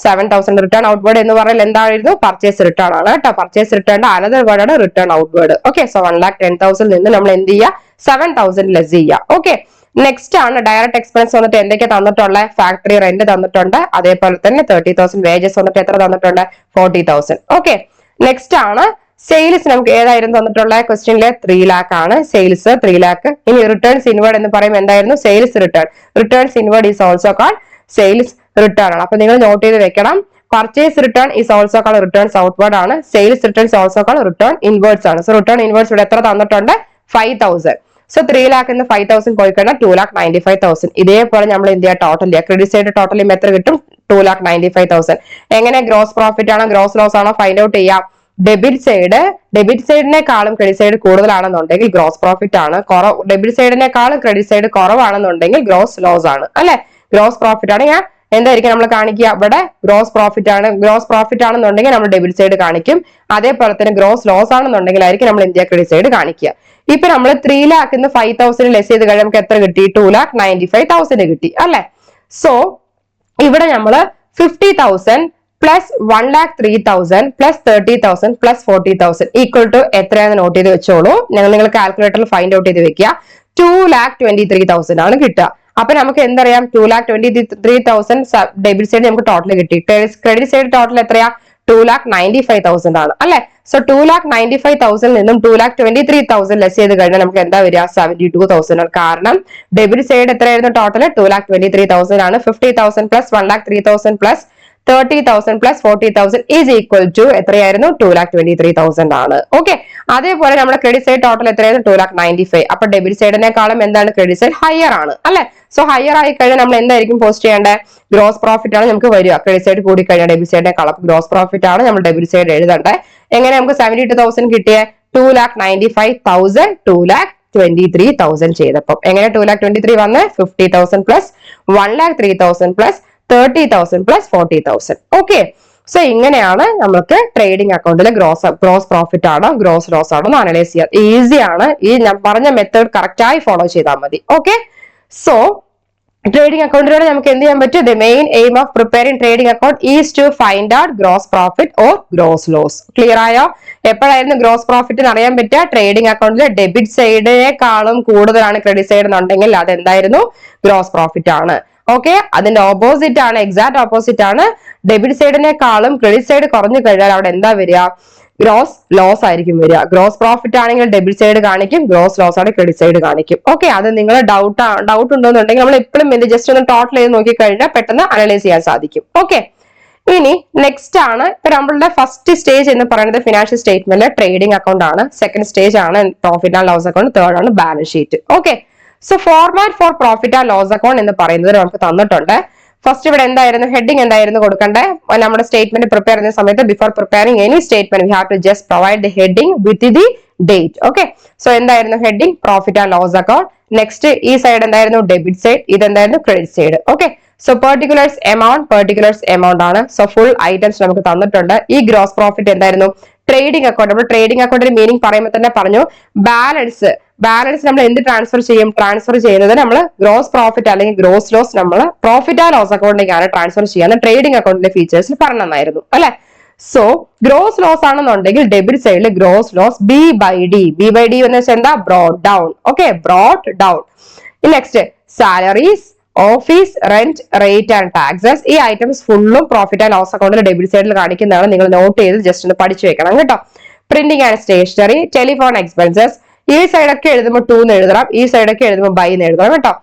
7,000. റിട്ടേൺ ഔട്ട്വേർഡ് എന്ന് പറയുന്നത് എന്തായിരുന്നു? പർച്ചേസ് റിട്ടേൺ ആണ് കേട്ടോ. പർച്ചേസ് റിട്ടേൺ അനദർ വേർഡ് ആണ് റിട്ടേൺ ഔട്ട്വേർഡ്. ഓക്കെ, സോ 1,10,000 നിന്ന് നമ്മൾ എന്ത് ചെയ്യുക? 7,000 ലെസ് ചെയ്യുക. ഓക്കെ, നെക്സ്റ്റ് ആണ് ഡയറക്റ്റ് എക്സ്പെൻസ് വന്നിട്ട് എന്തൊക്കെ തന്നിട്ടുള്ളത്? ഫാക്ടറി റെന്റ് തന്നിട്ടുണ്ട്. അതേപോലെ തന്നെ 30,000 വേജസ് വന്നിട്ട് എത്ര തന്നിട്ടുണ്ട്? 40,000. ഓക്കെ, നെക്സ്റ്റ് ആണ് സെയിൽസ്. നമുക്ക് ഏതായിരുന്നു തന്നിട്ടുള്ള ക്വസ്റ്റ്യനിലെ? 3 lakh ആണ് സെയിൽസ്. 3 lakh. ഇനി റിട്ടേൺസ് ഇൻവേർഡ് എന്ന് പറയുമ്പോൾ എന്തായിരുന്നു? Sales return. Returns inward is also called sales return ആണ്. അപ്പൊ നിങ്ങൾ നോട്ട് ചെയ്ത് വെക്കണം. Purchase return is also called returns outward ആണ്. Sales returns also called return inwards ആണ്. സോ റിട്ടേൺ ഇൻവേർഡ്സ് ഇവിടെ എത്ര തന്നിട്ടുണ്ട്? 5,000. സോ 3 lakh എന്ന് 5,000 പോയി കഴിഞ്ഞാൽ 2,95,000. ഇതേപോലെ നമ്മൾ എന്ത് ചെയ്യുക, ടോട്ടൽ ചെയ്യുക. ക്രെഡിറ്റ് സൈഡ് ടോട്ടൽ ചെയ്യുമ്പോൾ എത്ര കിട്ടും? 2,95,000. എങ്ങനെ ഗ്രോസ് പ്രോഫിറ്റ് ആണോ ഗ്രോസ് ലോസ് ആണോ ഫൈൻഡ് ഔട്ട് ചെയ്യാം? ഡെബിറ്റ് സൈഡിനേക്കാളും ക്രെഡിറ്റ് സൈഡ് കൂടുതലാണെന്നുണ്ടെങ്കിൽ ഗ്രോസ് പ്രോഫിറ്റ് ആണ്. ഡെബിറ്റ് സൈഡിനേക്കാളും ക്രെഡിറ്റ് സൈഡ് കുറവാണെന്നുണ്ടെങ്കിൽ ഗ്രോസ് ലോസ് ആണ് അല്ലെ? ഗ്രോസ് പ്രോഫിറ്റ് ആണ്. ഞാൻ എന്തായിരിക്കും നമ്മൾ കാണിക്കുക? ഇവിടെ ഗ്രോസ് പ്രോഫിറ്റ് ആണെന്നുണ്ടെങ്കിൽ നമ്മൾ ഡെബിറ്റ് സൈഡ് കാണിക്കും. അതേപോലെ തന്നെ ഗ്രോസ് ലോസ് ആണെന്നുണ്ടെങ്കിൽ ആയിരിക്കും നമ്മൾ എന്ത് ചെയ്യുക, ക്രെഡിറ്റ് സൈഡ് കാണിക്കുക. ഇപ്പൊ നമ്മൾ 3 lakh 5,000 ലെസ് ചെയ്ത് കഴിഞ്ഞാൽ നമുക്ക് എത്ര കിട്ടി? 2,95,000 കിട്ടി അല്ലെ? സോ ഇവിടെ നമ്മള് 50,000 plus 1,03,000 plus 30,000 plus 40,000 equal to എത്രയാണെന്ന് നോട്ട് ചെയ്ത് വെച്ചോളൂ. നിങ്ങൾ കാൽക്കുലേറ്ററിൽ ഫൈൻഡ് ഔട്ട് ചെയ്ത് വെക്കുക. 2,23,000 ആണ് കിട്ടുക. അപ്പൊ നമുക്ക് എന്തറിയാം? 2,23,000 ഡെബിറ്റ് സൈഡ് നമുക്ക് ടോട്ടൽ കിട്ടി. ക്രെഡിറ്റ് സൈഡ് ടോട്ടൽ എത്രയാ? 2,95,000 ആണ് അല്ലെ? സോ 2,95,000 നിന്നും 2,23,000 ലെസ് ചെയ്ത് കഴിഞ്ഞാൽ നമുക്ക് എന്താ വരിക? 72,000 ആണ്. കാരണം ഡെബിറ്റ് സൈഡ് എത്രയായിരുന്നു ടോട്ടൽ? 2,23,000 ആണ്. 50,000 plus 1,03,000 plus 30,000 plus 40,000 is equal to എത്രയായിരുന്നു? 2,23,000 ആണ്. ഓക്കെ, അതേപോലെ നമ്മുടെ ക്രെഡിറ്റ് സൈഡ് ടോട്ടൽ എത്രയായിരുന്നു? 2,95,000. അപ്പൊ ഡെബിറ്റ് സൈഡിനേക്കാളും എന്താണ്? ക്രെഡിറ്റ് സൈഡ് ഹയർ ആണ് അല്ലെ? സോ ഹയർ ആയി കഴിഞ്ഞാൽ നമ്മൾ എന്തായിരിക്കും പോസ്റ്റ് ചെയ്യേണ്ടത്? ഗ്രോസ് പ്രോഫിറ്റ് ആണ് നമുക്ക് വരിക. ക്രെഡിറ്റ് സൈഡ് കൂടി കഴിഞ്ഞാൽ ഡെബിറ്റ് സൈഡിനേക്കാളും ഗ്രോസ് പ്രോഫിറ്റ് ആണ് നമ്മൾ ഡെബിറ്റ് സൈഡ് എഴുതേണ്ടത്. എങ്ങനെ നമുക്ക് 72,000 കിട്ടിയേ? 2,95,000 2,23,000 ചെയ്തപ്പം എങ്ങനെ 2,23,000 വന്ന്? 50,000 plus 1,03,000 plus 30,000 plus 40,000. Okay, so ഇങ്ങനെയാണ് നമുക്ക് ട്രേഡിംഗ് അക്കൗണ്ടിലെ ഗ്രോസ് പ്രോഫിറ്റ് ആണോ ഗ്രോസ് ലോസ് ആണോ എന്ന് അനലൈസ് ചെയ്യാം. ഈസി ആണ്. ഈ ഞാൻ പറഞ്ഞ മെത്തേഡ് കറക്റ്റ് ആയി ഫോളോ ചെയ്താൽ മതി. ഓക്കെ, സോ ട്രേഡിംഗ് അക്കൗണ്ടിലൂടെ നമുക്ക് എന്ത് ചെയ്യാൻ പറ്റും? The main aim of preparing trading account is to find out gross profit or gross loss. Clear ആയോ? എപ്പോഴായിരുന്നു ഗ്രോസ് പ്രോഫിറ്റ് അറിയാൻ പറ്റുക? ട്രേഡിംഗ് അക്കൗണ്ടിലെ ഡെബിറ്റ് സൈഡിനേക്കാളും കൂടുതലാണ് ക്രെഡിറ്റ് സൈഡ് എന്നുണ്ടെങ്കിൽ അതെന്തായിരുന്നു? ഗ്രോസ് പ്രോഫിറ്റ് ആണ്. ഓക്കെ, അതിന്റെ ഓപ്പോസിറ്റ് ആണ്, എക്സാക്ട് ഓപ്പോസിറ്റ് ആണ്. ഡെബിറ്റ് സൈഡിനേക്കാളും ക്രെഡിറ്റ് സൈഡ് കുറഞ്ഞു കഴിഞ്ഞാൽ അവിടെ എന്താ വരിക? ഗ്രോസ് ലോസ് ആയിരിക്കും വരിക. ഗ്രോസ് പ്രോഫിറ്റ് ആണെങ്കിൽ ഡെബിറ്റ് സൈഡ് കാണിക്കും, ഗ്രോസ് ലോസ് ആണ് ക്രെഡിറ്റ് സൈഡ് കാണിക്കും. ഓക്കെ, അത് നിങ്ങൾ ഡൗട്ട് ഉണ്ടോന്നുണ്ടെങ്കിൽ നമ്മൾ എപ്പോഴും എന്ത് ജസ്റ്റ് ഒന്ന് ടോട്ടൽ ചെയ്ത് നോക്കിക്കഴിഞ്ഞാൽ പെട്ടെന്ന് അനലൈസ് ചെയ്യാൻ സാധിക്കും. ഓക്കെ, ഇനി നെക്സ്റ്റ് ആണ് ഇപ്പൊ നമ്മളുടെ ഫസ്റ്റ് സ്റ്റേജ് എന്ന് പറയുന്നത് ഫിനാൻഷ്യൽ സ്റ്റേറ്റ്മെന്റ് ട്രേഡിംഗ് അക്കൗണ്ട് ആണ്. സെക്കൻഡ് സ്റ്റേജ് ആണ് profit and loss account. Third ആണ് balance sheet. Okay, so format for profit and loss account എന്ന് പറയുന്നത് നമുക്ക് തന്നിട്ടുണ്ട്. ഫസ്റ്റ് ഇവിടെ എന്തായിരുന്നു ഹെഡിങ് എന്തായിരുന്നു കൊടുക്കേണ്ടത്? നമ്മുടെ സ്റ്റേറ്റ്മെന്റ് പ്രിപ്പയർ ചെയ്യുന്ന സമയത്ത് before preparing any statement we have to just provide the heading with the date. Okay, so എന്തായിരുന്നു heading? Profit and loss account. Next ഈ സൈഡ് എന്തായിരുന്നു? Debit side. ഇതെന്തായിരുന്നു? Credit side. Okay, so particulars amount ആണ്. So full items നമുക്ക് തന്നിട്ടുണ്ട്. ഈ gross profit എന്തായിരുന്നു? Trading account. നമ്മൾ ട്രേഡിംഗ് അക്കൗണ്ടിന്റെ മീനിങ് പറയുമ്പോൾ തന്നെ പറഞ്ഞു, ബാലൻസ് നമ്മൾ എന്ത് ട്രാൻസ്ഫർ ചെയ്യുന്നത് നമ്മൾ ഗ്രോസ് പ്രോഫിറ്റ് അല്ലെങ്കിൽ ഗ്രോസ് ലോസ് നമ്മൾ പ്രോഫിറ്റ് ആൻഡ് ലോസ് അക്കൗണ്ടിലേക്കാണ് ട്രാൻസ്ഫർ ചെയ്യാൻ ട്രേഡിംഗ് അക്കൗണ്ടിന്റെ ഫീച്ചേഴ്സിൽ പറഞ്ഞായിരുന്നു അല്ലെ? സോ ഗ്രോസ് ലോസ് ആണെന്നുണ്ടെങ്കിൽ ഡെബിറ്റ് സൈഡിൽ gross loss B by D എന്ന് വെച്ചാൽ എന്താ? Brought down. Okay, brought down. Next salaries, office rent, rate and taxes. ഈ ഐറ്റംസ് ഫുള്ളും പ്രോഫിറ്റ് ആൻഡ് ലോസ് അക്കൗണ്ടിൽ ഡെബിറ്റ് സൈഡിൽ കാണിക്കുന്നതാണ്. നിങ്ങൾ നോട്ട് ചെയ്ത് ജസ്റ്റ് ഒന്ന് പഠിച്ചു വെക്കണം കേട്ടോ. Printing and stationery, telephone expenses. ഈ സൈഡൊക്കെ എഴുതുമ്പോൾ 2 എന്ന് എഴുതണം, ഈ സൈഡൊക്കെ എഴുതുമ്പോൾ ബൈ എന്ന് എഴുതണം കേട്ടോ.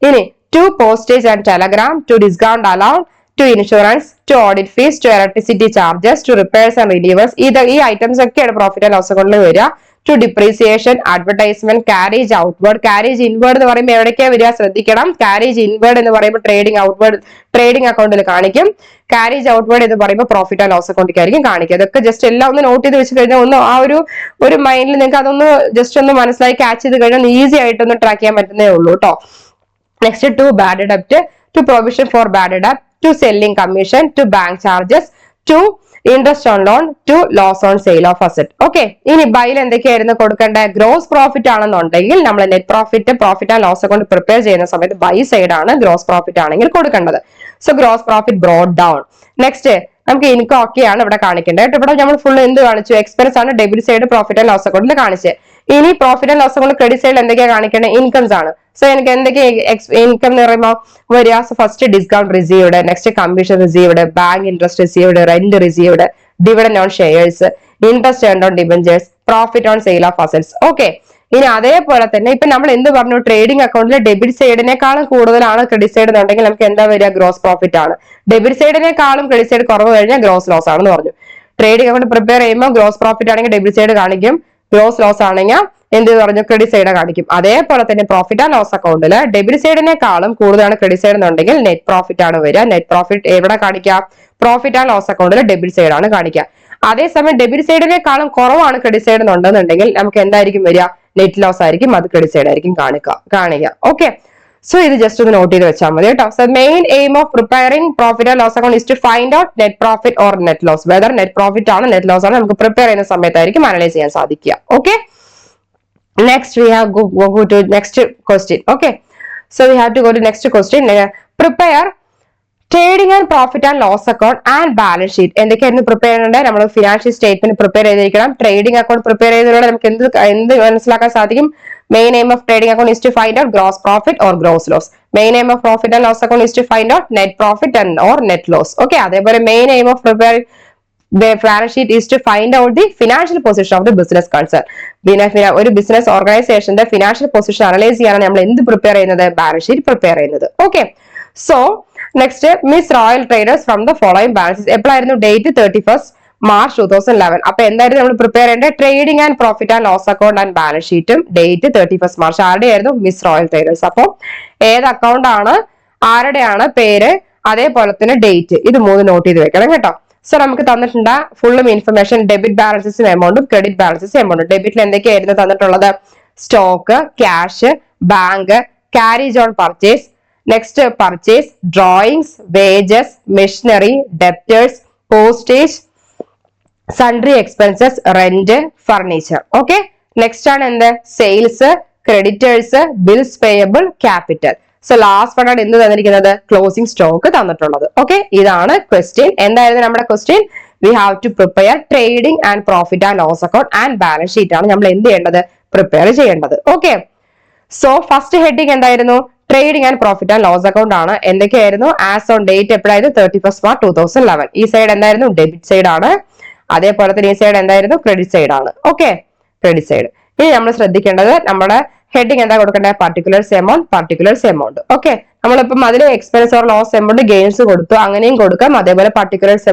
ഇനി to postage and telegram, to discount allowed, to insurance, to audit fees, to electricity charges, to repairs and renewals. ഈ ഐറ്റംസ് ഒക്കെയാണ് പ്രോഫിറ്റ് ആൻഡ് ലോസ് അക്കൗണ്ടിൽ വരിക. To depreciation, advertisement, carriage outward. Carriage inward എന്ന് പറയുമ്പോൾ എവിടേക്കാ വരിക? ശ്രദ്ധിക്കണം. കാരേജ് ഇൻവേർഡ് എന്ന് പറയുമ്പോൾ ട്രേഡിംഗ് അക്കൗണ്ടിൽ കാണിക്കും. കാരേജ് ഔട്ട്വേർഡ് എന്ന് പറയുമ്പോൾ പ്രോഫിറ്റ് ആൻഡ് ലോസ് അക്കൗണ്ടിലേക്കായിരിക്കും കാണിക്കുക. അതൊക്കെ ജസ്റ്റ് എല്ലാം ഒന്ന് നോട്ട് ചെയ്ത് വെച്ച് കഴിഞ്ഞാൽ ഒന്ന് ആ ഒരു മൈൻഡിൽ നിങ്ങൾക്ക് അതൊന്ന് ജസ്റ്റ് ഒന്ന് മനസ്സിലാക്കി ക്യാച്ച് ചെയ്ത് കഴിഞ്ഞാൽ ഈസി ആയിട്ടൊന്ന് ട്രാക്ക് ചെയ്യാൻ പറ്റുന്നേ ഉള്ളൂ കേട്ടോ. Next too bad ഡെപ്റ്റ്, to provision for bad ഡെപ്റ്റ്, to selling commission, to bank charges, to interest on loan, to loss on sale of asset. Okay, ഇനി ബൈൽ എന്തൊക്കെയായിരുന്നു കൊടുക്കേണ്ടത്? ഗ്രോസ് പ്രോഫിറ്റ് ആണെന്നുണ്ടെങ്കിൽ നമ്മൾ net profit and loss account prepare ചെയ്യുന്ന സമയത്ത് by side ആണ് gross profit ആണെങ്കിൽ കൊടുക്കേണ്ടത്. So gross profit brought down. Next നമുക്ക് ഇൻകം ഒക്കെയാണ് ഇവിടെ കാണിക്കേണ്ടത്. ഇവിടെ നമ്മൾ ഫുൾ എന്ത് കാണിച്ചു? എക്സ്പെൻസ് ആണ് debit side profit and loss അക്കൗണ്ടിൽ കാണിച്ചത്. ഇനി profit and loss account credit സൈഡിൽ എന്തൊക്കെയാണ് കാണിക്കേണ്ടത്? ഇൻകംസ് ആണ്. സോ എനിക്ക് എന്തൊക്കെ ഇൻകം എന്ന് പറയുമ്പോൾ വരിക? First discount received, next commission received, bank interest received, rent received, dividend on shares, interest earned on debentures, profit on sale of assets. Okay, ഇനി അതേപോലെ തന്നെ ഇപ്പൊ നമ്മൾ എന്ത് പറഞ്ഞു? ട്രേഡിംഗ് അക്കൗണ്ടിൽ ഡെബിറ്റ് സൈഡിനേക്കാളും കൂടുതലാണ് ക്രെഡിറ്റ് സൈഡ് എന്നുണ്ടെങ്കിൽ നമുക്ക് എന്താ വരിക? ഗ്രോസ് പ്രോഫിറ്റ് ആണ്. ഡെബിറ്റ് സൈഡിനേക്കാളും ക്രെഡിറ്റ് സൈഡ് കുറവ് കഴിഞ്ഞാൽ ഗ്രോസ് ലോസ് ആണെന്ന് പറഞ്ഞു. ട്രേഡിംഗ് അക്കൗണ്ട് പ്രിപ്പയർ ചെയ്യുമ്പോൾ ഗ്രോസ് പ്രോഫിറ്റ് ആണെങ്കിൽ ഡെബിറ്റ് സൈഡ് കാണിക്കും, ഗ്രോസ് ലോസ് ആണെങ്കിൽ എന്ത് പറഞ്ഞു ക്രെഡിറ്റ് സൈഡ് കാണിക്കും. അതേപോലെ തന്നെ പ്രോഫിറ്റ് ആൻഡ് ലോസ് അക്കൗണ്ടിൽ ഡെബിറ്റ് സൈഡിനേക്കാളും കൂടുതലാണ് ക്രെഡിറ്റ് സൈഡ് എന്നുണ്ടെങ്കിൽ നെറ്റ് പ്രോഫിറ്റ് ആണ് വരിക. നെറ്റ് പ്രോഫിറ്റ് എവിടെ കാണിക്കുക? പ്രോഫിറ്റ് ആൻഡ് ലോസ് അക്കൗണ്ടിൽ ഡെബിറ്റ് സൈഡ് ആണ് കാണിക്കുക. അതേസമയം ഡെബിറ്റ് സൈഡിനേക്കാളും കുറവാണ് ക്രെഡിറ്റ് സൈഡ് എന്നുണ്ടെന്നുണ്ടെങ്കിൽ നമുക്ക് എന്തായിരിക്കും വരിക? നെറ്റ് ലോസ് ആയിരിക്കും, അത് ക്രെഡിറ്റ് സൈഡ് ആയിരിക്കും കാണിക്കുക. ഓക്കെ, സോ ഇത് ജസ്റ്റ് ഒന്ന് നോട്ട് ചെയ്ത് വെച്ചാൽ മതി കേട്ടോ. So main aim of preparing profit and loss account is to find out net profit or net loss. Whether net profit ആണ് നെറ്റ് ലോസ് ആണ് നമുക്ക് പ്രിപ്പയർ ചെയ്യുന്ന സമയത്തായിരിക്കും അനലൈസ് ചെയ്യാൻ സാധിക്കുക. Okay, next we have go to next question. Okay, so we have to go to next question. Prepare trading and profit and loss account and balance sheet. എന്തൊക്കെയായിരുന്നു prepare ചെയ്യേണ്ടത്? നമ്മൾ financial statement prepare ചെയ്തിരിക്കണം. Trading account prepare ചെയ്തതിലൂടെ നമുക്ക് എന്ത് മനസ്സിലാക്കാൻ സാധിക്കും? Main aim of trading account is to find out gross profit or gross loss. Main aim of profit and loss account is to find out net profit and or net loss. Okay, അതേപോലെ main aim of prepare the balance sheet is to find out the financial position of the business concern. ഒരു business ഓർഗനൈസേഷന്റെ financial position analyse ചെയ്യാനാണ് നമ്മൾ എന്ത് prepare ചെയ്യുന്നത്? Balance sheet prepare ചെയ്യുന്നത്. Okay, so next Miss Royal Traders from the following balances. എപ്പോഴായിരുന്നു? Date 31st March 2011. അപ്പൊ എന്തായിരുന്നു നമ്മൾ പ്രിപ്പയർ ചെയ്യേണ്ടത്? Trading and profit and loss account and balance ഷീറ്റും ഡേറ്റ് 31st March. ആരുടെ ആയിരുന്നു? Miss Royal Traders. അപ്പൊ ഏത് അക്കൗണ്ട് ആണ്, ആരുടെയാണ് പേര്, അതേപോലെ തന്നെ ഡേറ്റ്, ഇത് മൂന്ന് നോട്ട് ചെയ്ത് വെക്കണം കേട്ടോ. സോ നമുക്ക് തന്നിട്ടുണ്ട് ഫുള്ളും ഇൻഫർമേഷൻ, ഡെബിറ്റ് ബാലൻസസും എമൗണ്ടും ക്രെഡിറ്റ് ബാലൻസസും എമൗണ്ടും. ഡെബിറ്റിൽ എന്തൊക്കെയായിരുന്നു തന്നിട്ടുള്ളത്? Stock, cash, bank, carriage on purchase, next purchase, drawings, wages, machinery, debtors, postage, sundry expenses, rent, furniture. Okay, next ആണ് എന്ത്? Sales, creditors, bills payable, capital. So last one ആണ് എന്ത് തന്നിരിക്കുന്നത്? ക്ലോസിംഗ് സ്റ്റോക്ക് തന്നിട്ടുള്ളത്. ഓക്കെ, ഇതാണ് ക്വസ്റ്റ്യൻ. എന്തായിരുന്നു നമ്മുടെ question? We have to prepare trading and profit and loss account and balance sheet ആണ് നമ്മൾ എന്ത് ചെയ്യേണ്ടത്? പ്രിപ്പയർ ചെയ്യേണ്ടത്. ഓക്കെ, സോ ഫസ്റ്റ് ഹെഡിങ് എന്തായിരുന്നു? Trading and profit and loss account ആണ്. എന്തൊക്കെയായിരുന്നു? ആസ് ഓൺ ഡേറ്റ് എപ്പോഴായിരുന്നു? 31st March 2011. ഈ സൈഡ് എന്തായിരുന്നു? ഡെബിറ്റ് സൈഡ് ആണ്. അതേപോലെ തന്നെ ഈ സൈഡ് എന്തായിരുന്നു? ക്രെഡിറ്റ് സൈഡ് ആണ്. Okay, credit side. ഇനി നമ്മൾ ശ്രദ്ധിക്കേണ്ടത് നമ്മുടെ ഹെഡിങ് എന്താ കൊടുക്കേണ്ടത്? പർട്ടിക്കുലർസ് എമൗണ്ട്. ഓക്കെ, നമ്മളിപ്പം അതിൽ expense or loss amount, gains കൊടുത്തു, അങ്ങനെയും കൊടുക്കാം. അതേപോലെ പർട്ടിക്കുലർസ്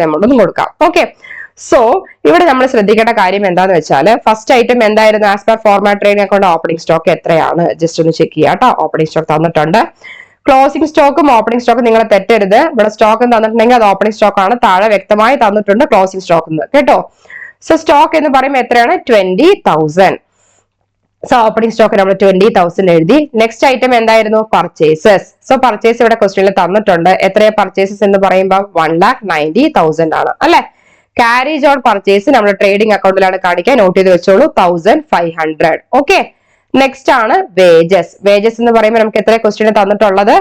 എമൗണ്ട് ഒന്നും കൊടുക്കാം. ഓക്കെ, സോ ഇവിടെ നമ്മൾ ശ്രദ്ധിക്കേണ്ട കാര്യം എന്താന്ന് വെച്ചാൽ ഫസ്റ്റ് ഐറ്റം എന്തായിരുന്നു? As per format trading account opening stock എത്രയാണ്? ജസ്റ്റ് ഒന്ന് ചെക്ക് ചെയ്യാം കേട്ടോ. ഓപ്പണിംഗ് സ്റ്റോക്ക് തന്നിട്ടുണ്ട്. ക്ലോസിംഗ് സ്റ്റോക്കും ഓപ്പണിംഗ് സ്റ്റോക്കും നിങ്ങൾ തെറ്റരുത്. ഇവിടെ സ്റ്റോക്ക് തന്നിട്ടുണ്ടെങ്കിൽ അത് ഓപ്പണിംഗ് സ്റ്റോക്ക് ആണ്. താഴെ വ്യക്തമായി തന്നിട്ടുണ്ട് ക്ലോസിംഗ് സ്റ്റോക്ക് കേട്ടോ. സോ സ്റ്റോക്ക് എന്ന് പറയുമ്പോൾ എത്രയാണ്? 20,000. സോ ഓപ്പണിംഗ് സ്റ്റോക്ക് നമ്മൾ 20,000 എഴുതി. നെക്സ്റ്റ് ഐറ്റം എന്തായിരുന്നു? പർച്ചേസസ്. സോ പർച്ചേസ് ഇവിടെ ക്വസ്റ്റ്യനിൽ തന്നിട്ടുണ്ട്. എത്രയാ പർച്ചേസസ് എന്ന് പറയുമ്പോൾ 1,90,000 ആണ് അല്ലെ. ക്യാരേജ് ഓൺ പർച്ചേസ് നമ്മൾ ട്രേഡിംഗ് അക്കൗണ്ടിലാണ് കാണിക്കുക. നോട്ട് ചെയ്ത് വെച്ചോളൂ, 1,500. ഓക്കെ, നെക്സ്റ്റ് ആണ് വേജസ്. വേജസ് എന്ന് പറയുമ്പോൾ നമുക്ക് എത്ര ക്വസ്റ്റ്യൻ തന്നിട്ടുള്ളത്?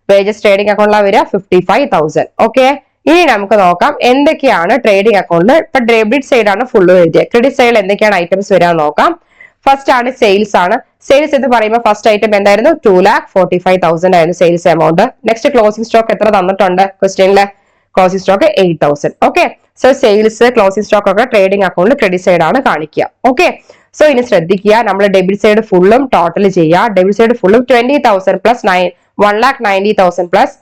വേജസ് ട്രേഡിംഗ് അക്കൗണ്ടിലാണ് വരിക 55,000. ഓക്കെ, ഇനി നമുക്ക് നോക്കാം എന്തൊക്കെയാണ് ട്രേഡിംഗ് അക്കൗണ്ടിൽ. ഇപ്പൊ ഡെബിറ്റ് സൈഡ് ആണ് ഫുള്ള് എഴുതിയത്. ക്രെഡിറ്റ് സൈഡിൽ എന്തൊക്കെയാണ് ഐറ്റംസ് വരാൻ നോക്കാം. ഫസ്റ്റ് ആണ് സെയിൽസ് ആണ്. സെയിൽസ് എന്ന് പറയുമ്പോൾ ഫസ്റ്റ് ഐറ്റം എന്തായിരുന്നു? 2,45,000 ആയിരുന്നു sales amount. Next closing stock എത്ര തന്നിട്ടുണ്ട് ക്വസ്റ്റ്യനില്? Closing stock 8,000. Okay, so sales, closing stock ഒക്കെ ട്രേഡിംഗ് അക്കൗണ്ടിൽ ക്രെഡിറ്റ് സൈഡ് ആണ് കാണിക്കുക. ഓക്കെ, സോ ഇനി ശ്രദ്ധിക്കുക, നമ്മൾ ഡെബിറ്റ് സൈഡ് ഫുള്ളും ടോട്ടൽ ചെയ്യുക. ഡെബിറ്റ് സൈഡ് ഫുള്ളും 20,000 പ്ലസ് 1,90,000 പ്ലസ്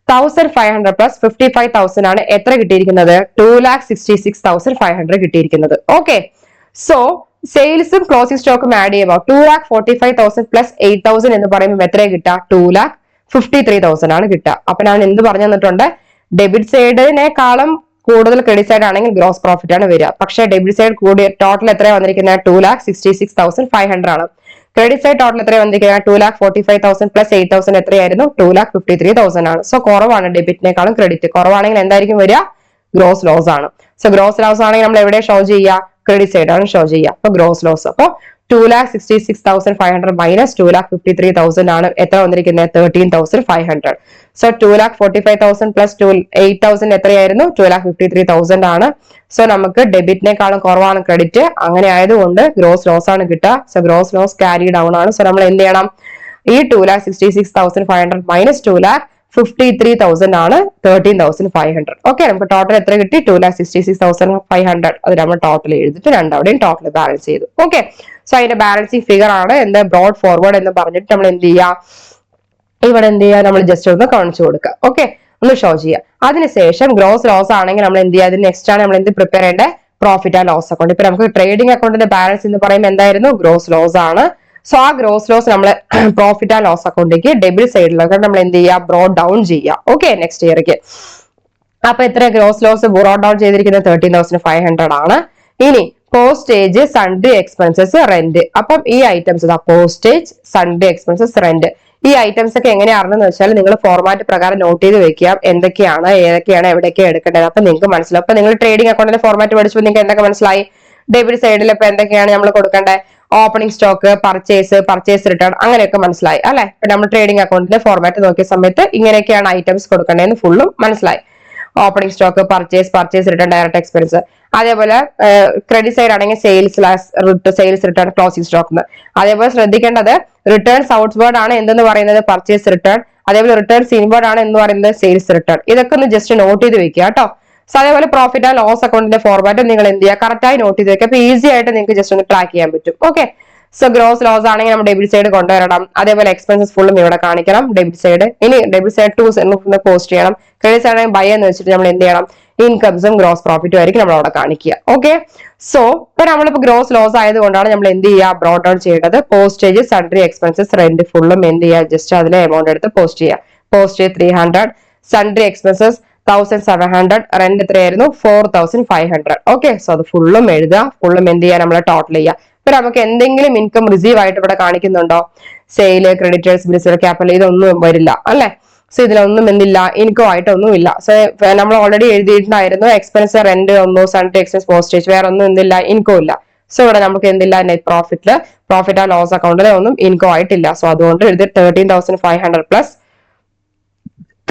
1,500 പ്ലസ് 55,000 ആണ് എത്ര കിട്ടിയിരിക്കുന്നത്? 2,66,500 കിട്ടിയിരിക്കുന്നത്. ഓക്കെ, സോ സെയിൽസും ക്ലോസിംഗ് സ്റ്റോക്കും ആഡ് ചെയ്യുമ്പോൾ 2,45,000 പ്ലസ് 8,000 എന്ന് പറയുമ്പോൾ എത്ര കിട്ടുക? 2,53,000 ആണ് കിട്ടുക. അപ്പൊ ഞാൻ എന്ത് പറഞ്ഞു തന്നിട്ടുണ്ട്? ഡെബിറ്റ് സൈഡിനേക്കാളും കൂടുതൽ ക്രെഡിറ്റ് സൈഡ് ആണെങ്കിൽ ഗ്രോസ് പ്രോഫിറ്റ് ആണ് വരിക. പക്ഷേ ഡെബിറ്റ് സൈഡ് കൂടി ടോട്ടൽ എത്രയാണ് വന്നിരിക്കുന്നത്? 2,66,500 ആണ്. ക്രെഡിറ്റ് സൈഡ് ടോട്ടൽ എത്രയാണ് വന്നിരിക്കുന്നത്? 2,45,000 പ്ലസ് 8,000 എത്രയായിരുന്നു? 2,53,000 ആണ്. സോ കുറവാണ്, ഡെബിറ്റിനേക്കാളും ക്രെഡിറ്റ് കുറവാണെങ്കിൽ എന്തായിരിക്കും വരിക? ഗ്രോസ് ലോസ് ആണ്. സോ ഗ്രോസ് ലോസ് ആണെങ്കിൽ നമ്മൾ എവിടെ ഷോ ചെയ്യുക? ക്രെഡിറ്റ് സൈഡ് ആണ് ഷോ ചെയ്യുക. അപ്പൊ ഗ്രോസ് ലോസ്. അപ്പൊ 2,66,500 മൈനസ് 2,53,000 ആണ് എത്ര വന്നിരിക്കുന്നത്? 13,500. സോ 2,45,000 പ്ലസ് 8,000 എത്രയായിരുന്നു? 2,53,000 ആണ്. സോ നമുക്ക് ഡെബിറ്റിനേക്കാളും കുറവാണ് ക്രെഡിറ്റ്. അങ്ങനെ ആയതുകൊണ്ട് ഗ്രോസ് ലോസ് ആണ് കിട്ടുക. So gross loss carry down ആണ്. സോ നമ്മൾ എന്ത് ചെയ്യണം? ഈ 2,66,500 മൈനസ് 2,53,000 ആണ് 13,500. ഓക്കെ, നമുക്ക് ടോട്ടൽ എത്ര കിട്ടി? 2,66,500. അത് നമ്മൾ ടോട്ടൽ എഴുതിട്ട് രണ്ടവിടെയും ടോട്ടൽ ബാലൻസ് ചെയ്തു. ഓക്കെ, സോ അതിന്റെ ബാലൻസിങ് ഫിഗർ ആണ് എന്ത്? ബ്രോഡ് ഫോർവേഡ് എന്ന് പറഞ്ഞിട്ട് നമ്മൾ എന്ത് ചെയ്യുക? ഇവിടെ എന്ത് ചെയ്യുക? നമ്മൾ ജസ്റ്റ് ഒന്ന് കാണിച്ചു കൊടുക്കുക. ഓക്കെ, ഒന്ന് ഷോ ചെയ്യുക. അതിനുശേഷം ഗ്രോസ് ലോസ് ആണെങ്കിൽ നമ്മൾ എന്ത് ചെയ്യുക? അതിന് നെക്സ്റ്റ് ആണ് നമ്മൾ എന്ത് പ്രിപ്പയർ ചെയ്യേണ്ടത്? Profit and loss account. ഇപ്പൊ നമുക്ക് ട്രേഡിംഗ് അക്കൗണ്ടിന്റെ ബാലൻസ് എന്ന് പറയുമ്പോൾ എന്തായിരുന്നു? ഗ്രോസ് ലോസ് ആണ്. സോ ആ ഗ്രോസ് ലോസ് നമ്മൾ പ്രോഫിറ്റ് ആൻഡ് ലോസ് അക്കൗണ്ടിലേക്ക് ഡെബിറ്റ് സൈഡിലൊക്കെ നമ്മൾ എന്ത് ചെയ്യുക? ബ്രോഡ് ഡൗൺ ചെയ്യുക. ഓക്കെ, നെക്സ്റ്റ് ഇയർക്ക്. അപ്പൊ എത്ര ഗ്രോസ് ലോസ് ബ്രോഡ് ഡൗൺ ചെയ്തിരിക്കുന്നത്? 13,500 ആണ്. ഇനി പോസ്റ്റേജ്, സൺഡേ എക്സ്പെൻസസ്, റെന്റ്. അപ്പം ഈ items postage, Sunday expenses, rent, ഈ ഐറ്റംസ് ഒക്കെ എങ്ങനെയാണെന്ന് വെച്ചാൽ നിങ്ങൾ ഫോർമാറ്റ് പ്രകാരം നോട്ട് ചെയ്ത് വെക്കുക. എന്തൊക്കെയാണ്, ഏതൊക്കെയാണ്, എവിടെയൊക്കെയാണ് എടുക്കേണ്ടത്. അപ്പൊ നിങ്ങൾക്ക് മനസ്സിലാവും. അപ്പൊ നിങ്ങൾ ട്രേഡിംഗ് അക്കൗണ്ടിന്റെ ഫോർമാറ്റ് പഠിച്ചപ്പോൾ നിങ്ങൾക്ക് എന്തൊക്കെ മനസ്സിലായി? ഡെബിറ്റ് സൈഡിൽ ഇപ്പൊ എന്തൊക്കെയാണ് നമ്മൾ കൊടുക്കേണ്ടത്? ഓപ്പണിംഗ് സ്റ്റോക്ക്, പർച്ചേസ് റിട്ടേൺ, അങ്ങനെയൊക്കെ മനസ്സിലായി അല്ലെ? ഇപ്പൊ നമ്മൾ ട്രേഡിംഗ് അക്കൗണ്ടിന്റെ ഫോർമാറ്റ് നോക്കിയ സമയത്ത് ഇങ്ങനെയൊക്കെയാണ് ഐറ്റംസ് കൊടുക്കേണ്ടതെന്ന് ഫുള്ളും മനസ്സിലായി. Opening stock, purchase return, direct expense. അതേപോലെ ക്രെഡിറ്റ് സൈഡ് ആണെങ്കിൽ സെയിൽസ് റിട്ടേൺ, ക്ലോസിംഗ് സ്റ്റോക്ക്. അതേപോലെ ശ്രദ്ധിക്കേണ്ടത് റിട്ടേൺസ് ഔട്ട്വേർഡ് ആണ് എന്തെന്ന് പറയുന്നത്? Purchase return. അതേപോലെ റിട്ടേൺസ് ഇൻവേർഡ് ആണ് എന്ന് പറയുന്നത് സെയിൽസ് റിട്ടേൺ. ഇതൊക്കെ ഒന്ന് ജസ്റ്റ് നോട്ട് ചെയ്ത് വെക്കുക കേട്ടോ. സോ അതേപോലെ പ്രോഫിറ്റ് ആൻഡ് ലോസ് അക്കൗണ്ടിന്റെ ഫോർമാറ്റ് നിങ്ങൾ എന്ത് ചെയ്യുക? കറക്റ്റായി നോട്ട് ചെയ്ത് വെക്കുക. അപ്പൊ ഈസി ആയിട്ട് നിങ്ങൾക്ക് ജസ്റ്റ് ഒന്ന് ട്രാക്ക് ചെയ്യാൻ പറ്റും. ഓക്കെ, സോ ഗ്രോസ് ലോസ് ആണെങ്കിൽ നമ്മൾ ഡെബിറ്റ് സൈഡ് കൊണ്ടുവരണം. അതേപോലെ എക്സ്പെൻസസ് ഫുള്ളും ഇവിടെ കാണിക്കണം ഡെബിറ്റ് സൈഡ്. ഇനി ഡെബിറ്റ് സൈഡ് ടു പോസ്റ്റ് ചെയ്യണം. ക്രെഡിറ്റ് സൈഡ് ആണെങ്കിൽ ബൈ എന്ന് വെച്ചിട്ട് നമ്മൾ എന്ത് ചെയ്യണം? ഇൻകംസും ഗ്രോസ് പ്രോഫിറ്റും ആയിരിക്കും നമ്മൾ അവിടെ കാണിക്കുക. ഓക്കെ, സോ ഇപ്പൊ നമ്മളിപ്പോ ഗ്രോസ് ലോസ് ആയതുകൊണ്ടാണ് നമ്മൾ എന്ത് ചെയ്യുക? ബ്രോഡ് ഡൗൺ ചെയ്യേണ്ടത്. പോസ്റ്റേജ്, സൺഡ്രി എക്സ്പെൻസസ്, റെന്റ് ഫുള്ളും എന്ത് ചെയ്യുക? ജസ്റ്റ് അതിലെ എമൗണ്ട് എടുത്ത് പോസ്റ്റ് ചെയ്യുക. പോസ്റ്റേജ് 300, സൺഡ്രി എക്സ്പെൻസസ് 1700, റെന്റ് എത്രയായിരുന്നു? 4500. ഓക്കെ, സോ അത് ഫുള്ളും എഴുതുക. ഫുള്ളും എന്ത് ചെയ്യുക? നമ്മൾ ടോട്ടൽ ചെയ്യുക. ഇപ്പൊ നമുക്ക് എന്തെങ്കിലും ഇൻകം റിസീവ് ആയിട്ട് ഇവിടെ കാണിക്കുന്നുണ്ടോ? സെയില്, ക്രെഡിറ്റേഴ്സ്, ബിൽസ്, ക്യാപിറ്റൽ, ഇതൊന്നും വരില്ല അല്ലെ? സോ ഇതിലൊന്നും എന്തില്ല? ഇൻകം ആയിട്ടൊന്നും ഇല്ല. സോ നമ്മൾ ഓൾറെഡി എഴുതിയിട്ടുണ്ടായിരുന്നു എക്സ്പെൻസ്, റെന്റ് ഒന്നും, സൺഡേ എക്സ്പെൻസ്, പോസ്റ്റേജ്, വേറെ ഒന്നും എന്തില്ല? ഇൻകം ഇല്ല. സോ ഇവിടെ നമുക്ക് എന്തില്ല? നെറ്റ് പ്രോഫിറ്റില് പ്രോഫിറ്റ് ആൻഡ് ലോസ് അക്കൗണ്ടിൽ ഒന്നും ഇൻകം ആയിട്ടില്ല. സോ അതുകൊണ്ട് എഴുതി 13,500 plus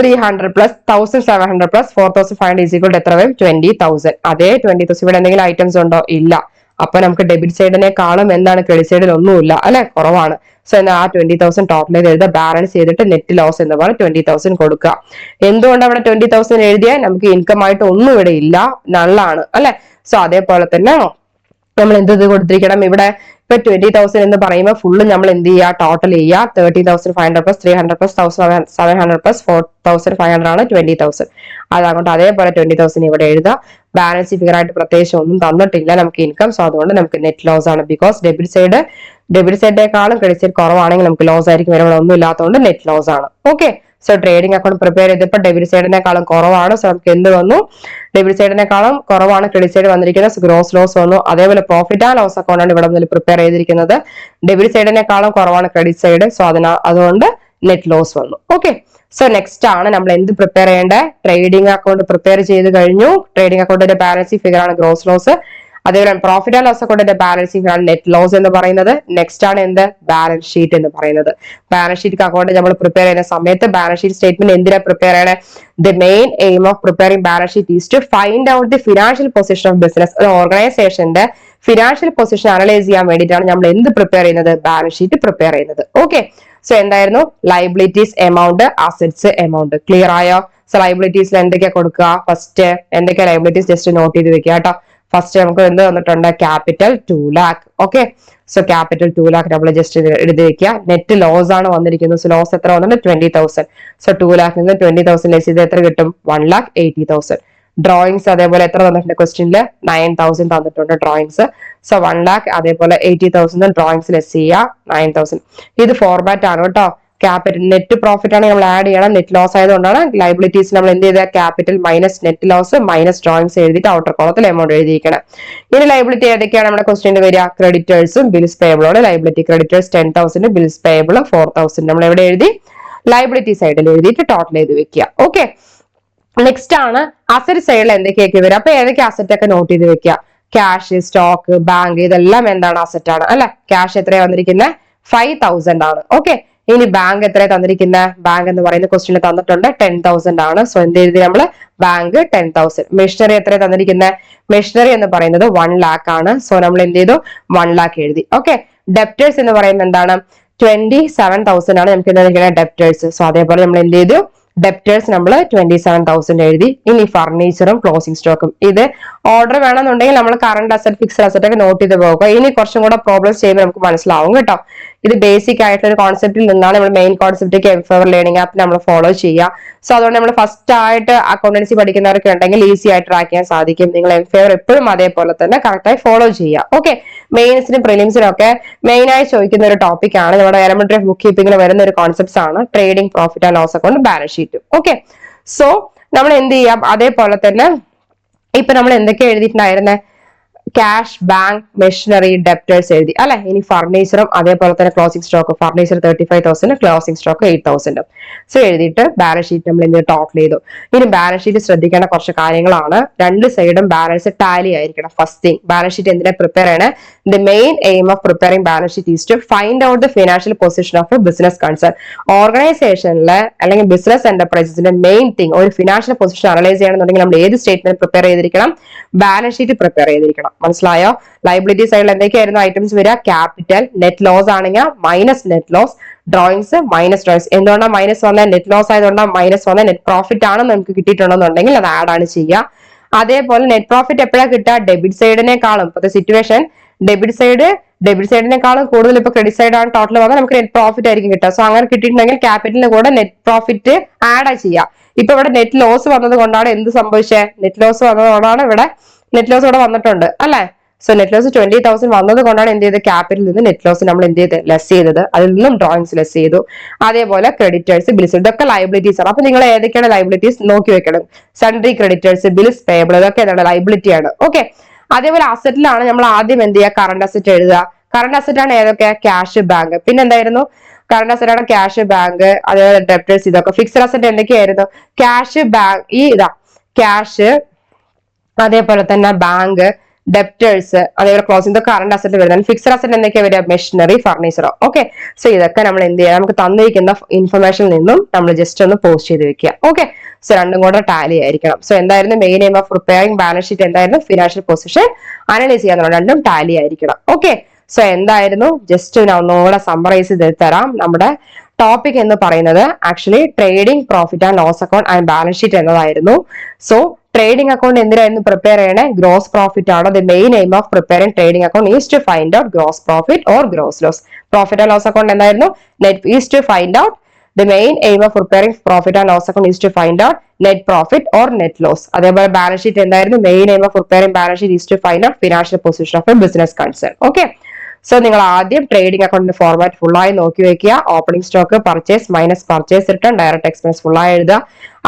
300 plus 1,700 plus 4,500 is equal to എത്ര വരും? 20,000. അതേ 20,000. ഇവിടെ എന്തെങ്കിലും ഐറ്റംസ് ഉണ്ടോ? ഇല്ല. അപ്പൊ നമുക്ക് ഡെബിറ്റ് സൈഡിനെക്കാളും എന്താണ്? ക്രെഡിറ്റ് സൈഡിൽ ഒന്നുമില്ല അല്ലെ? കുറവാണ്. സോ എന്നാൽ ആ 20,000 ടോട്ടൽ ചെയ്ത് എഴുതുക. ബാലൻസ് ചെയ്തിട്ട് നെറ്റ് ലോസ് എന്ന് പറഞ്ഞാൽ 20,000 കൊടുക്കുക. എന്തുകൊണ്ട് അവിടെ 20,000 എഴുതിയാൽ? നമുക്ക് ഇൻകം ആയിട്ട് ഒന്നും ഇവിടെ ഇല്ല, നള്ളാണ് അല്ലെ? സോ അതേപോലെ തന്നെ നമ്മൾ എന്ത് കൊടുത്തിരിക്കണം? ഇവിടെ ഇപ്പൊ 20,000 എന്ന് പറയുമ്പോൾ ഫുള്ള് നമ്മൾ എന്ത് ചെയ്യുക? ടോട്ടൽ ചെയ്യുക. 13,500 പ്ലസ് 300 പ്ലസ് 1,700 പ്ലസ് 4,500 ആണ് 20,000. അതങ്ങോട്ട് അതേപോലെ 20,000 ഇവിടെ എഴുതുക. ബാലൻസ് ഫിഗർ ആയിട്ട് പ്രത്യേകിച്ച് ഒന്നും തന്നിട്ടില്ല നമുക്ക് ഇൻകം. സോ അതുകൊണ്ട് നമുക്ക് നെറ്റ് ലോസ് ആണ്. ബിക്കോസ് ഡെബിറ്റ് സൈഡിനേക്കാളും ക്രെഡിറ്റ് സൈഡ് കുറവാണെങ്കിൽ നമുക്ക് ലോസ് ആയിരിക്കും. ഇവിടെ ഒന്നും ഇല്ലാത്തതുകൊണ്ട് നെറ്റ് ലോസ് ആണ്. Okay, so trading account prepare ചെയ്തപ്പോൾ ഡെബിറ്റ് സൈഡിനേക്കാളും കുറവാണ്. സോ നമുക്ക് എന്ത് വന്നു? ഡെബിറ്റ് സൈഡിനേക്കാളും കുറവാണ് ക്രെഡിറ്റ് സൈഡ് വന്നിരിക്കുന്നത്. ഗ്രോസ് ലോസ് വന്നു. അതേപോലെ പ്രോഫിറ്റ് ആൻഡ് ലോസ് അക്കൗണ്ട് ആണ് ഇവിടെ മുതൽ പ്രിപ്പയർ ചെയ്തിരിക്കുന്നത്. ഡെബിറ്റ് സൈഡിനേക്കാളും കുറവാണ് ക്രെഡിറ്റ് സൈഡ്. സോ അതുകൊണ്ട് നെറ്റ് ലോസ് വന്നു. ഓക്കെ, സോ നെക്സ്റ്റ് ആണ് നമ്മൾ എന്ത് പ്രിപ്പയർ ചെയ്യേണ്ടത്? ട്രേഡിംഗ് അക്കൗണ്ട് പ്രിപ്പയർ ചെയ്ത് കഴിഞ്ഞു. ട്രേഡിംഗ് അക്കൗണ്ടിന്റെ ബാലൻസിംഗ് ഫിഗർ ആണ് ഗ്രോസ് ലോസ്. അതേപോലെ പ്രോഫിറ്റ് ആൻഡ് ലോസ് അക്കൗണ്ടിന്റെ ബാലൻസിംഗ് ആണ് നെറ്റ് ലോസ് എന്ന് പറയുന്നത്. നെക്സ്റ്റ് ആണ് എന്ത്? ബാലൻസ് ഷീറ്റ് എന്ന് പറയുന്നത്. ബാലൻസ് ഷീറ്റ് അക്കൗണ്ട് നമ്മൾ പ്രിപ്പയർ ചെയ്യുന്ന സമയത്ത് ബാലൻസ് ഷീറ്റ് സ്റ്റേറ്റ്മെന്റ് എന്തിനാ പ്രിപ്പയർ ചെയ്യണേ? The main aim of preparing balance sheet is to find out the financial position of business. ഒരു ഓർഗനൈസേഷന്റെ ഫിനാൻഷ്യൽ പൊസിഷൻ അനലൈസ് ചെയ്യാൻ വേണ്ടിയിട്ടാണ് നമ്മൾ എന്ത് പ്രിപ്പയർ ചെയ്യുന്നത്? ബാലൻസ് ഷീറ്റ് പ്രിപ്പയർ ചെയ്യുന്നത്. ഓക്കെ, സോ എന്തായിരുന്നു? Liabilities amount, assets amount. Clear ആയോ? സോ ലൈബിലിറ്റീസിൽ എന്തൊക്കെയാ കൊടുക്കുക? ഫസ്റ്റ് എന്തൊക്കെയാ ലൈബിലിറ്റീസ് ജസ്റ്റ് നോട്ട് ചെയ്ത് വെക്കുക കേട്ടോ. ഫസ്റ്റ് നമുക്ക് എന്ത് തന്നിട്ടുണ്ട്? Capital 2 lakh. Okay, so capital 2 lakh നമ്മൾ ജസ്റ്റ് എഴുതി വെക്കുക. നെറ്റ് ലോസ് ആണ് വന്നിരിക്കുന്നത്. സോ ലോസ് എത്ര വന്നിട്ട്? 20,000. സോ 2 lakh നിന്ന് 20,000 ലെസ് ചെയ്ത് എത്ര കിട്ടും? 1,80,000. ഡ്രോയിങ്സ് അതേപോലെ എത്ര തന്നിട്ടുണ്ട്? ക്വസ്റ്റ്യനിൽ 9,000 തന്നിട്ടുണ്ട് ഡ്രോയിങ്സ്. സോ 1 lakh അതേപോലെ 80,000 ഡ്രോയിങ്സ് ലെസ് ചെയ്യുക 9,000. ഇത് ഫോർമാറ്റ് ആണ് കേട്ടോ. ക്യാപിറ്റൽ നെറ്റ് പ്രോഫിറ്റ് ആണ് നമ്മൾ ആഡ് ചെയ്യണം. നെറ്റ് ലോസ് ആയതുകൊണ്ടാണ് ലൈബിലിറ്റീസ് നമ്മൾ എന്ത് ചെയ്ത? Capital minus net loss minus drawings എഴുതിയിട്ട് ഔട്ടർ കോളത്തിൽ എമൗണ്ട് എഴുതിയിരിക്കണം. ഇനി ലൈബിലിറ്റി ഏതൊക്കെയാണ് നമ്മുടെ ക്വസ്റ്റ്യനിൽ വരിക? ക്രെഡിറ്റേഴ്സും ബിൽസ് പേബിളോട് ലൈബിലിറ്റി. Creditors 10,000, bills payable 4,000. നമ്മൾ എവിടെ എഴുതി? ലൈബിലിറ്റി സൈഡിൽ എഴുതിയിട്ട് ടോട്ടൽ ചെയ്ത് വെക്കുക. ഓക്കെ, നെക്സ്റ്റ് ആണ് അസറ്റ് സൈഡിൽ എന്തൊക്കെയൊക്കെ വരും. അപ്പൊ ഏതൊക്കെ അസറ്റ് ഒക്കെ നോട്ട് ചെയ്ത് വെക്കുക? ക്യാഷ്, സ്റ്റോക്ക്, ബാങ്ക്, ഇതെല്ലാം എന്താണ്? അസറ്റ് ആണ് അല്ലെ? ക്യാഷ് എത്രയാണ് വന്നിരിക്കുന്നത്? 5,000 ആണ്. ഓക്കെ, ഇനി ബാങ്ക് എത്ര തന്നിരിക്കുന്നത്? ബാങ്ക് എന്ന് പറയുന്ന ക്വസ്റ്റ്യനിൽ തന്നിട്ടുണ്ട് 10,000 ആണ്. സോ എന്ത് എഴുതി? നമ്മള് ബാങ്ക് 10,000. മെഷീനറി എത്ര തന്നിരിക്കുന്നത്? മെഷീനറി എന്ന് പറയുന്നത് 1 lakh ആണ്. സോ നമ്മൾ എന്ത് ചെയ്തു? 1 lakh എഴുതി. ഓക്കെ, ഡെപ്റ്റേഴ്സ് എന്ന് പറയുന്നത് എന്താണ്? 27,000 ആണ് നമുക്ക് എന്താ ഡെപ്റ്റേഴ്സ്. സോ അതേപോലെ നമ്മൾ എന്ത് ചെയ്തു? ഡെപ്റ്റേഴ്സ് നമ്മൾ 27,000 എഴുതി. ഇനി ഫർണിച്ചറും ക്ലോസിംഗ് സ്റ്റോക്കും. ഇത് ഓർഡർ വേണമെന്നുണ്ടെങ്കിൽ നമ്മൾ കറണ്ട് അസറ്റ് ഫിക്സ്ഡ് അസറ്റ് ഒക്കെ നോട്ട് ചെയ്ത് പോകുക. ഇനി കുറച്ചും കൂടെ പ്രോബ്ലംസ് ചെയ്യുമ്പോൾ നമുക്ക് മനസ്സിലാവും കേട്ടോ. ഇത് ബേസിക് ആയിട്ടുള്ള ഒരു കോൺസെപ്റ്റിൽ നിന്നാണ് നമ്മൾ മെയിൻ കോൺസെപ്റ്റ് എംഫവർ ലേണിംഗ് ആപ്പ് നമ്മൾ ഫോളോ ചെയ്യുക. സോ അതുകൊണ്ട് നമ്മൾ ഫസ്റ്റ് ആയിട്ട് അക്കൗണ്ടൻസി പഠിക്കുന്നവരൊക്കെ ഉണ്ടെങ്കിൽ ഈസി ആയിട്ട് ട്രാക്ക് ചെയ്യാൻ സാധിക്കും. നിങ്ങൾ എംഫവർ എപ്പോഴും അതേപോലെ തന്നെ കറക്റ്റായി ഫോളോ ചെയ്യുക. ഓക്കെ, മെയിൻസിനും പ്രിലിംസിനും ഒക്കെ മെയിൻ ആയി ചോദിക്കുന്ന ഒരു ടോപ്പിക് ആണ്. നമ്മുടെ എലമെന്ററി ബുക്ക് കീപ്പിംഗിൽ വരുന്ന ഒരു കോൺസെപ്റ്റ്സ് ആണ് trading, profit and loss account, balance sheet. Okay, so നമ്മൾ എന്ത് ചെയ്യാം, അതേപോലെ തന്നെ ഇപ്പൊ നമ്മൾ എന്തൊക്കെ എഴുതിയിട്ടുണ്ടായിരുന്നേ, ക്യാഷ്, ബാങ്ക്, മെഷീനറി, ഡെപ്റ്റേഴ്സ് എഴുതി അല്ലെ. ഇനി ഫർണിച്ചറും അതേപോലെ തന്നെ closing stock. Furniture 35,000, closing stock 8,000. So എഴുതിയിട്ട് ബാലൻസ് ഷീറ്റ് നമ്മൾ എന്ത് ടോട്ടൽ ചെയ്തു. ഇനി ബാലൻസ് ഷീറ്റ് ശ്രദ്ധിക്കേണ്ട കുറച്ച് കാര്യങ്ങളാണ്. രണ്ട് സൈഡും ബാലൻസ് ടാലി ആയിരിക്കണം. ഫസ്റ്റ് തിങ്, ബാലൻസ് ഷീറ്റ് എന്തിനാ പ്രിപ്പയർ ചെയ്യണേ? The main aim of preparing balance sheet is to find out the financial position of a business concern. ഓർഗനൈസേഷനിലെ അല്ലെങ്കിൽ ബിസിനസ് എന്റർപ്രൈസസിന്റെ മെയിൻ തിങ് ഒരു ഫിനാൻഷ്യൽ പൊസിഷൻ അനലൈസ് ചെയ്യണമെന്നുണ്ടെങ്കിൽ നമ്മൾ ഏത് സ്റ്റേറ്റ്മെന്റ് പ്രിപ്പയർ ചെയ്തിരിക്കണം? ബാലൻസ് ഷീറ്റ് പ്രിപ്പയർ ചെയ്തിരിക്കണം. മനസ്സിലായോ? ലൈബിലിറ്റി സൈഡിൽ എന്തൊക്കെയായിരുന്നു ഐറ്റംസ് വരിക? ക്യാപിറ്റൽ, നെറ്റ് ലോസ് ആണെങ്കിൽ minus net loss, drawings minus drawings. എന്തുകൊണ്ടാണ് മൈനസ് വന്ന? നെറ്റ് ലോസ് ആയതുകൊണ്ടാണ് മൈനസ് വന്ന. നെറ്റ് പ്രോഫിറ്റ് ആണ് നമുക്ക് കിട്ടിയിട്ടുണ്ടെന്നുണ്ടെങ്കിൽ അത് ആഡ് ആണ് ചെയ്യുക. അതേപോലെ നെറ്റ് പ്രോഫിറ്റ് എപ്പോഴാണ് കിട്ടുക? ഡെബിറ്റ് സൈഡിനേക്കാളും ഇപ്പോഴത്തെ സിറ്റുവേഷൻ ഡെബിറ്റ് സൈഡിനേക്കാളും കൂടുതൽ ഇപ്പൊ ക്രെഡിറ്റ് സൈഡ് ആണ് ടോട്ടൽ വന്നാൽ നമുക്ക് നെറ്റ് പ്രോഫിറ്റ് ആയിരിക്കും കിട്ടുക. സോ അങ്ങനെ കിട്ടിയിട്ടുണ്ടെങ്കിൽ ക്യാപിറ്റലിന് കൂടെ നെറ്റ് പ്രോഫിറ്റ് ആഡ് ചെയ്യാം. ഇപ്പൊ ഇവിടെ നെറ്റ് ലോസ് വന്നത് കൊണ്ടാണ് എന്ത് സംഭവിച്ചത്? നെറ്റ് ലോസ് വന്നതുകൊണ്ടാണ് ഇവിടെ നെറ്റ് ലോസ് ഇവിടെ വന്നിട്ടുണ്ട് അല്ലെ. സോ നെറ്റ് ലോസ് 20,000 വന്നത് കൊണ്ടാണ് എന്ത് ചെയ്തത്? ക്യാപിറ്റലിൽ നിന്ന് നെറ്റ് ലോസ് നമ്മൾ എന്ത് ചെയ്ത് ലെസ് ചെയ്തത്. അതിൽ നിന്നും ഡ്രോയിങ്സ് ലെസ് ചെയ്തു. അതേപോലെ ക്രെഡിറ്റേഴ്സ്, ബിൽസ്, ഇതൊക്കെ ലൈബിലിറ്റീസ് ആണ്. അപ്പൊ നിങ്ങൾ ഏതൊക്കെയാണ് ലൈബിലിറ്റീസ് നോക്കി വെക്കണം. സൺട്രി ക്രെഡിറ്റേഴ്സ്, ബിൽസ് പേയബിൾ, ഇതൊക്കെ എന്താണ്? ലൈബിലിറ്റി ആണ്. ഓക്കെ, അതേപോലെ അസറ്റിലാണ് നമ്മൾ ആദ്യം എന്ത് ചെയ്യുക? കറണ്ട് അസറ്റ് എഴുതുക. കറണ്ട് അസറ്റ് ആണ് ഏതൊക്കെ? Cash, bank. പിന്നെ എന്തായിരുന്നു? കറണ്ട് അസറ്റ് ആണ് ക്യാഷ്, ബാങ്ക്, അതേപോലെ ഡെപ്റ്റേഴ്സ്. ഇതൊക്കെ ഫിക്സഡ് അസറ്റ് എന്തൊക്കെയായിരുന്നു? ക്യാഷ്, ബാങ്ക്, ക്യാഷ്, അതേപോലെ തന്നെ ബാങ്ക്, ഡെപ്റ്റേഴ്സ്, അതേപോലെ ക്ലോസിംഗ്, ഇതൊക്കെ കറണ്ട് അസറ്റ് വരുന്നത്. ഫിക്സഡ് അസറ്റ് എന്തൊക്കെയാ വരിക? മെഷീനറി, ഫർണിച്ചറോ. ഓക്കെ, സോ ഇതൊക്കെ നമ്മൾ എന്ത് ചെയ്യാം? നമുക്ക് തന്നിരിക്കുന്ന ഇൻഫർമേഷനിൽ നിന്നും നമ്മൾ ജസ്റ്റ് ഒന്ന് പോസ്റ്റ് ചെയ്ത് വെക്കുക. ഓക്കെ, സോ രണ്ടും കൂടെ ടാലി ആയിരിക്കണം. സോ എന്തായിരുന്നു main aim of preparing balance sheet? എന്തായിരുന്നു? ഫിനാൻഷ്യൽ പൊസിഷൻ അനലൈസ് ചെയ്യാൻ രണ്ടും ടാലി ആയിരിക്കണം. ഓക്കെ, സോ എന്തായിരുന്നു? ജസ്റ്റ് ഞാൻ ഒന്നുകൂടെ സമ്മറൈസ് ചെയ്ത് തരാം. നമ്മുടെ ടോപ്പിക് എന്ന് പറയുന്നത് actually trading, profit and loss account and balance sheet എന്നതായിരുന്നു. സോ ട്രേഡിംഗ് അക്കൗണ്ട് എന്തിനായിരുന്നു പ്രിപ്പയർ ചെയ്യണേ? ഗ്രോസ് പ്രോഫിറ്റ് ആണ്. The main aim of preparing trading account is to find out gross profit or gross loss. Profit and loss account എന്തായിരുന്നു? Net is to find out. The main aim of preparing profit and loss account is to find out net profit or net loss. അതേപോലെ balance sheet എന്തായിരുന്നു? Main aim of preparing balance sheet is to find out financial position of a business concern. Okay, so നിങ്ങൾ ആദ്യം trading അക്കൗണ്ടിന്റെ format ഫുള്ളായി നോക്കി വെക്കുക. Opening stock, purchase minus purchase return, direct expense ഫുള്ളായി എഴുതുക.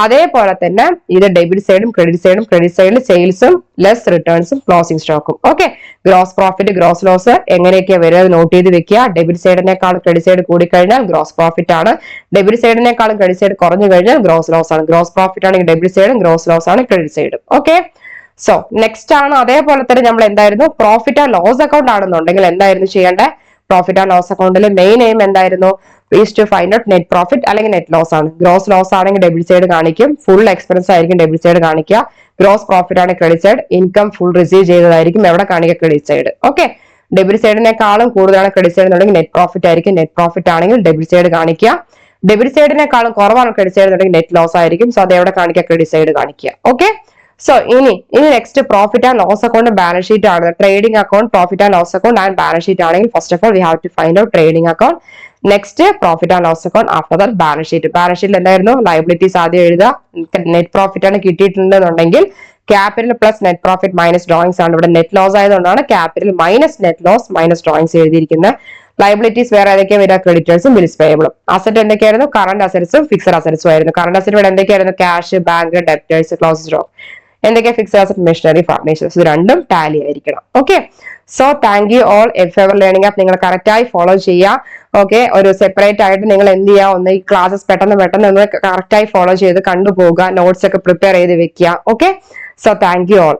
അതേപോലെ തന്നെ ഇത് ഡെബിറ്റ് സൈഡും ക്രെഡിറ്റ് സൈഡിൽ സെയിൽസും ലെസ് റിട്ടേൺസും ക്ലോസിംഗ് സ്റ്റോക്കും. Okay, gross profit, gross loss എങ്ങനെയൊക്കെയാണ് വരിക നോട്ട് ചെയ്ത് വെക്കുക. ഡെബിറ്റ് സൈഡിനേക്കാളും ക്രെഡിറ്റ് സൈഡ് കൂടിക്കഴിഞ്ഞാൽ ഗ്രോസ് പ്രോഫിറ്റ് ആണ്. ഡെബിറ്റ് സൈഡിനേക്കാളും ക്രെഡിറ്റ് സൈഡ് കുറഞ്ഞു കഴിഞ്ഞാൽ ഗ്രോസ് ലോസ് ആണ്. ഗ്രോസ് പ്രോഫിറ്റ് ആണെങ്കിൽ ഡെബിറ്റ് സൈഡും, ഗ്രോസ് ലോസ് ആണ് ക്രെഡിറ്റ് സൈഡും. ഓക്കെ, സോ നെക്സ്റ്റ് ആണ് അതേപോലെ തന്നെ നമ്മൾ എന്തായിരുന്നു? പ്രോഫിറ്റ് ആൻഡ് ലോസ് അക്കൗണ്ട് ആണെന്നുണ്ടെങ്കിൽ എന്തായിരുന്നു ചെയ്യേണ്ടത്? പ്രോഫിറ്റ് ആൻഡ് ലോസ് അക്കൗണ്ടിൽ മെയിൻ എയിം എന്തായിരുന്നു? Is to find out net profit അല്ലെങ്കിൽ നെറ്റ് ലോസ് ആണ്. ഗ്രോസ് ലോസ് ആണെങ്കിൽ ഡെബിറ്റ് സൈഡ് കാണിക്കും, ഫുൾ എക്സ്പെൻസ് ആയിരിക്കും ഡെബിറ്റ് സൈഡ് കാണിക്കുക. ഗ്രോസ് പ്രോഫിറ്റ് ആണ് credit side, income full receive ചെയ്തതായിരിക്കും എവിടെ കാണിക്കുക? Credit side. ഓക്കെ, ഡെബിറ്റ് സൈഡിനേക്കാളും കൂടുതലാണ് ക്രെഡിറ്റ് സൈഡ് എന്നുണ്ടെങ്കിൽ നെറ്റ് പ്രോഫിറ്റ് ആയിരിക്കും. നെറ്റ് പ്രോഫിറ്റ് ആണെങ്കിൽ ഡെബിറ്റ് സൈഡ് കാണിക്കുക. ഡെബിറ്റ് സൈഡിനേക്കാളും കുറവാണ് ക്രെഡിറ്റ് സൈഡ് എന്നുണ്ടെങ്കിൽ നെറ്റ് ലോസ് ആയിരിക്കും. സോ അത് എവിടെ കാണിക്കുക? ക്രെഡിറ്റ് സൈഡ് കാണിക്കുക. ഓക്കെ, സോ ഇനി next profit and loss account balance sheet ആണ്. Trading account, profit and loss account and balance sheet ആണെങ്കിൽ first of all we have to find out trading account, next profit and loss account, after that balance sheet. Balance ഷീറ്റിൽ എന്തായിരുന്നു? Liabilities ആദ്യം എഴുതുക. Net profit ആണ് കിട്ടിയിട്ടുണ്ടെന്നുണ്ടെങ്കിൽ capital plus net profit minus drawings ആണ്. ഇവിടെ net loss ആയതുകൊണ്ടാണ് capital minus net loss minus drawings എഴുതിയിരിക്കുന്നത്. ലൈബിലിറ്റീസ് വേറെ ഏതൊക്കെയാണ് വരിക? ക്രെഡിറ്റേഴ്സും ബിൽസ് പേയബിളും. അസറ്റ് എന്തൊക്കെയായിരുന്നു? കറണ്ട് അസറ്റ്സും ഫിക്സഡ് അസറ്റ്സും ആയിരുന്നു. കറണ്ട് അസറ്റ് ഇവിടെ എന്തൊക്കെയായിരുന്നു? Cash, bank, debtors, closing stock. എന്തൊക്കെ? Fixed asset, machinery, furnitures. ഇത് രണ്ടും ടാലി ആയിരിക്കണം. Okay, so thank you all. Empower learning app നിങ്ങൾ കറക്റ്റ് ആയി ഫോളോ ചെയ്യുക. ഓക്കെ, ഒരു സെപ്പറേറ്റ് ആയിട്ട് നിങ്ങൾ എന്ത് ചെയ്യുക? ഒന്ന് ഈ ക്ലാസ്സസ് പെട്ടെന്ന് ഒന്ന് കറക്റ്റ് ആയി ഫോളോ ചെയ്ത് കണ്ടുപോകുക. നോട്ട്സ് ഒക്കെ പ്രിപ്പയർ ചെയ്ത് വെക്കുക. Okay, so thank you all.